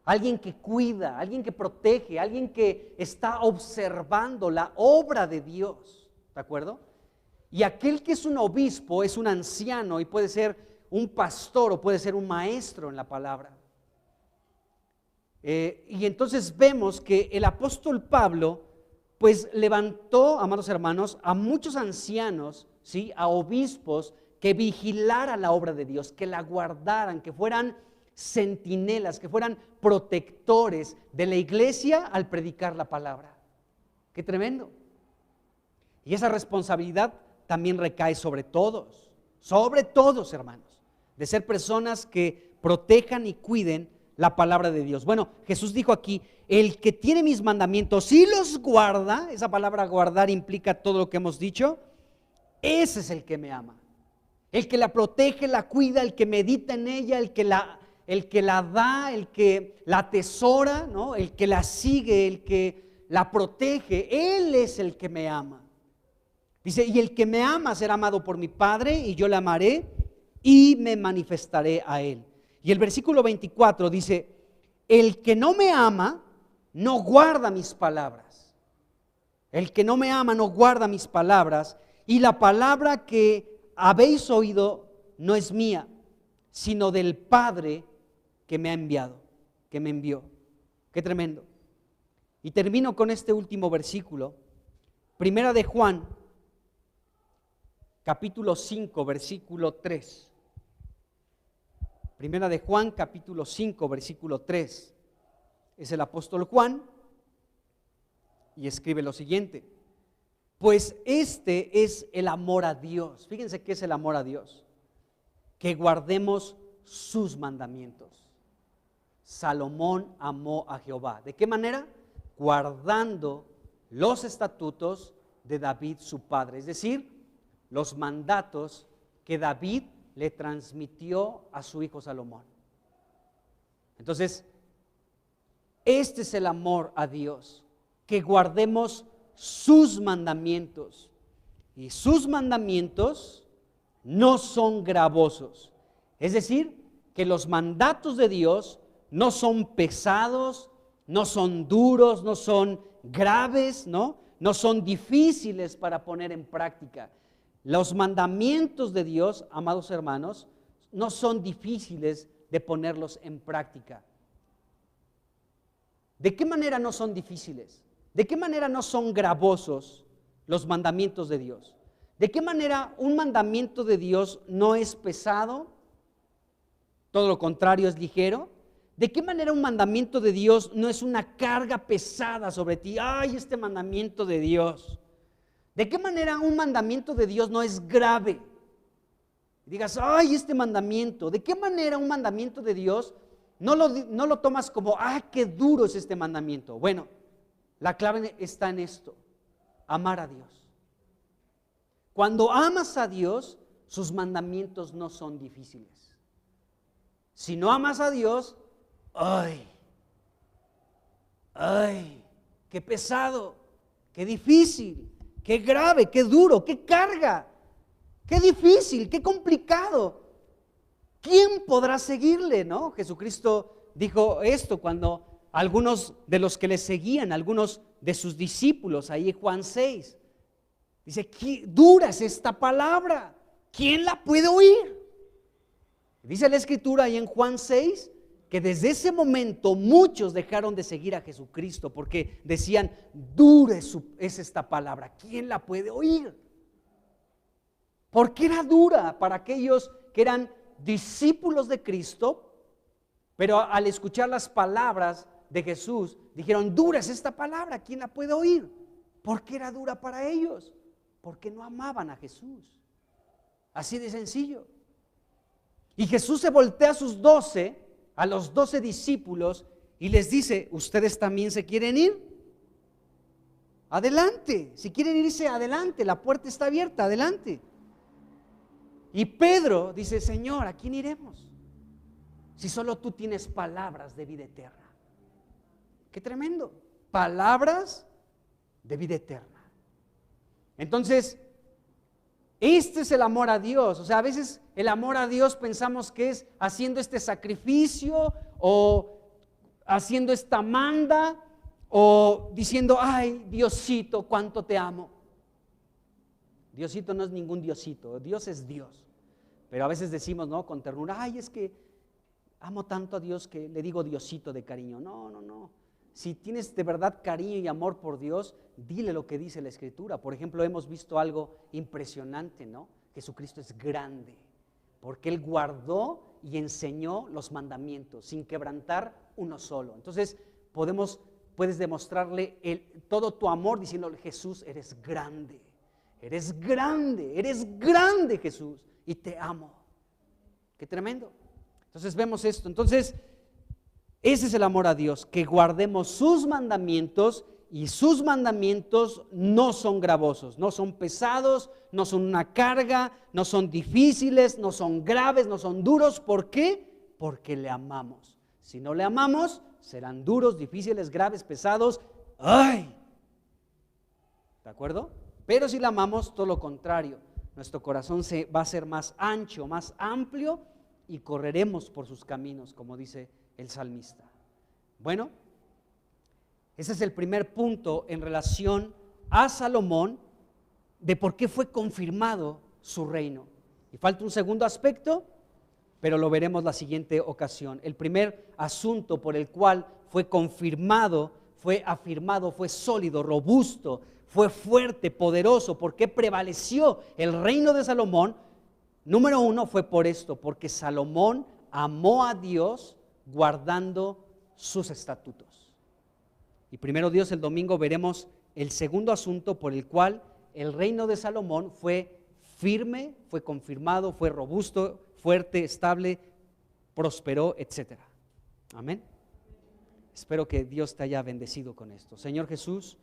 alguien que cuida, alguien que protege, alguien que está observando la obra de Dios, ¿de acuerdo? Y aquel que es un obispo es un anciano y puede ser un pastor o puede ser un maestro en la palabra. Y entonces vemos que el apóstol Pablo pues levantó, amados hermanos, a muchos ancianos, ¿sí? A obispos que vigilaran la obra de Dios, que la guardaran, que fueran centinelas, que fueran protectores de la iglesia al predicar la palabra. ¡Qué tremendo! Y esa responsabilidad también recae sobre todos, hermanos, de ser personas que protejan y cuiden la palabra de Dios. Bueno, Jesús dijo aquí, el que tiene mis mandamientos y los guarda, esa palabra guardar implica todo lo que hemos dicho, ese es el que me ama. El que la protege, la cuida, el que medita en ella, el que la da, el que la atesora, ¿no? El que la sigue, el que la protege, Él es el que me ama. Dice, y el que me ama será amado por mi Padre, y yo le amaré y me manifestaré a Él. Y el versículo 24 dice, el que no me ama no guarda mis palabras. El que no me ama no guarda mis palabras, y la palabra que habéis oído no es mía, sino del Padre que me ha enviado, que me envió. Qué tremendo. Y termino con este último versículo, Primera de Juan, capítulo 5, versículo 3. Primera de Juan, capítulo 5, versículo 3. Es el apóstol Juan y escribe lo siguiente: pues este es el amor a Dios. Fíjense qué es el amor a Dios: que guardemos sus mandamientos. Salomón amó a Jehová. ¿De qué manera? Guardando los estatutos de David su padre, es decir, los mandatos que David le transmitió a su hijo Salomón. Entonces, este es el amor a Dios, que guardemos sus mandamientos. Y sus mandamientos no son gravosos. Es decir, que los mandatos de Dios no son pesados, no son duros, no son graves, no son difíciles para poner en práctica. Los mandamientos de Dios, amados hermanos, no son difíciles de ponerlos en práctica. ¿De qué manera no son difíciles? ¿De qué manera no son gravosos los mandamientos de Dios? ¿De qué manera un mandamiento de Dios no es pesado? Todo lo contrario, es ligero. ¿De qué manera un mandamiento de Dios no es una carga pesada sobre ti? ¡Ay, este mandamiento de Dios! ¿De qué manera un mandamiento de Dios no es grave? Digas, ¡ay, este mandamiento! ¿De qué manera un mandamiento de Dios no lo tomas como, ¡ah, qué duro es este mandamiento! Bueno, la clave está en esto: amar a Dios. Cuando amas a Dios, sus mandamientos no son difíciles. Si no amas a Dios, ¡ay! ¡Qué pesado! ¡Qué difícil! ¡Qué grave! ¡Qué duro! ¡Qué carga! ¡Qué difícil! ¡Qué complicado! ¿Quién podrá seguirle? ¿No? Jesucristo dijo esto cuando algunos de los que le seguían, algunos de sus discípulos, ahí en Juan 6, dice, ¿qué dura es esta palabra? ¿Quién la puede oír? Dice la Escritura ahí en Juan 6 que desde ese momento muchos dejaron de seguir a Jesucristo porque decían, dura es esta palabra, ¿quién la puede oír? Porque era dura para aquellos que eran discípulos de Cristo, pero al escuchar las palabras de Jesús, dijeron, dura es esta palabra, ¿quién la puede oír? ¿Por qué era dura para ellos? Porque no amaban a Jesús. Así de sencillo. Y Jesús se voltea a los 12 discípulos y les dice, ¿ustedes también se quieren ir? Adelante, si quieren irse, adelante, la puerta está abierta, adelante. Y Pedro dice, Señor, ¿a quién iremos? Si solo tú tienes palabras de vida eterna. ¡Qué tremendo! Palabras de vida eterna. Entonces, este es el amor a Dios. O sea, a veces el amor a Dios pensamos que es haciendo este sacrificio o haciendo esta manda o diciendo, ay, Diosito, cuánto te amo. Diosito no es ningún Diosito, Dios es Dios. Pero a veces decimos, ¿no? Con ternura, ay, es que amo tanto a Dios que le digo Diosito de cariño. No. Si tienes de verdad cariño y amor por Dios, dile lo que dice la Escritura. Por ejemplo, hemos visto algo impresionante, ¿no? Jesucristo es grande, porque Él guardó y enseñó los mandamientos sin quebrantar uno solo. Entonces puedes demostrarle todo tu amor diciéndole: Jesús, eres grande, Jesús, y te amo. Qué tremendo. Entonces vemos esto. Entonces ese es el amor a Dios, que guardemos sus mandamientos, y sus mandamientos no son gravosos, no son pesados, no son una carga, no son difíciles, no son graves, no son duros. ¿Por qué? Porque le amamos. Si no le amamos, serán duros, difíciles, graves, pesados. ¡Ay! ¿De acuerdo? Pero si le amamos, todo lo contrario. Nuestro corazón se va a ser más ancho, más amplio, y correremos por sus caminos, como dice el salmista. Bueno, ese es el primer punto en relación a Salomón, de por qué fue confirmado su reino. Y falta un segundo aspecto, pero lo veremos la siguiente ocasión. El primer asunto por el cual fue confirmado, fue afirmado, fue sólido, robusto, fue fuerte, poderoso, porque prevaleció el reino de Salomón. Número uno fue por esto, porque Salomón amó a Dios guardando sus estatutos. Y primero Dios, el domingo veremos el segundo asunto por el cual el reino de Salomón fue firme, fue confirmado, fue robusto, fuerte, estable, prosperó, etc. Amén. Espero que Dios te haya bendecido con esto. Señor Jesús,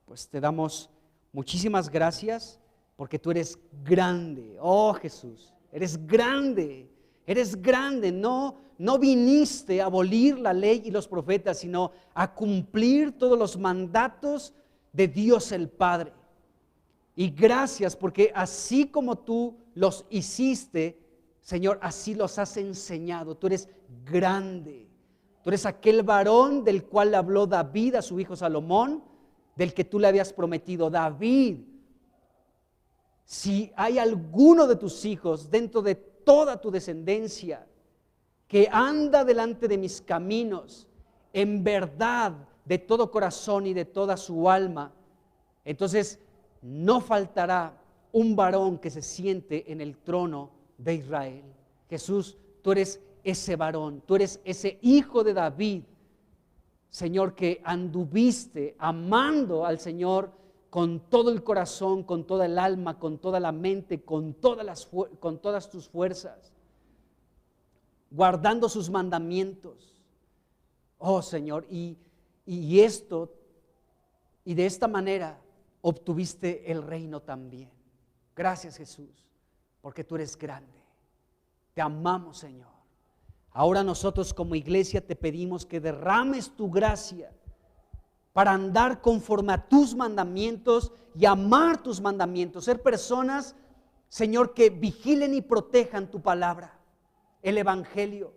pues te damos muchísimas gracias porque tú eres grande. Oh Jesús, eres grande. Eres grande, no viniste a abolir la ley y los profetas, sino a cumplir todos los mandatos de Dios el Padre. Y gracias porque así como tú los hiciste, Señor, así los has enseñado. Tú eres grande. Tú eres aquel varón del cual le habló David a su hijo Salomón, del que tú le habías prometido: David, si hay alguno de tus hijos dentro de toda tu descendencia que anda delante de mis caminos en verdad, de todo corazón y de toda su alma, entonces no faltará un varón que se siente en el trono de Israel. Jesús, tú eres ese varón, tú eres ese hijo de David, Señor, que anduviste amando al Señor con todo el corazón, con toda el alma, con toda la mente, con todas tus fuerzas, guardando sus mandamientos. Oh Señor, y de esta manera obtuviste el reino también. Gracias Jesús, porque tú eres grande. Te amamos, Señor. Ahora nosotros como iglesia te pedimos que derrames tu gracia para andar conforme a tus mandamientos y amar tus mandamientos. Ser personas, Señor, que vigilen y protejan tu palabra, el evangelio.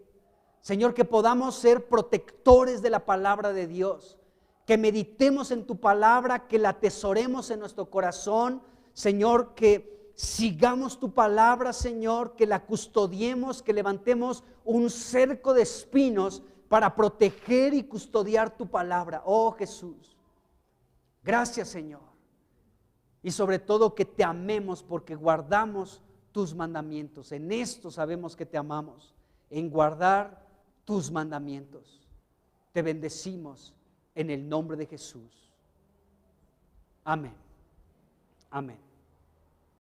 Señor, que podamos ser protectores de la palabra de Dios, que meditemos en tu palabra, que la atesoremos en nuestro corazón. Señor, que sigamos tu palabra, Señor, que la custodiemos, que levantemos un cerco de espinos para proteger y custodiar tu palabra. Oh Jesús, gracias Señor. Y sobre todo que te amemos porque guardamos tus mandamientos. En esto sabemos que te amamos, en guardar tus mandamientos. Te bendecimos en el nombre de Jesús. Amén. Amén.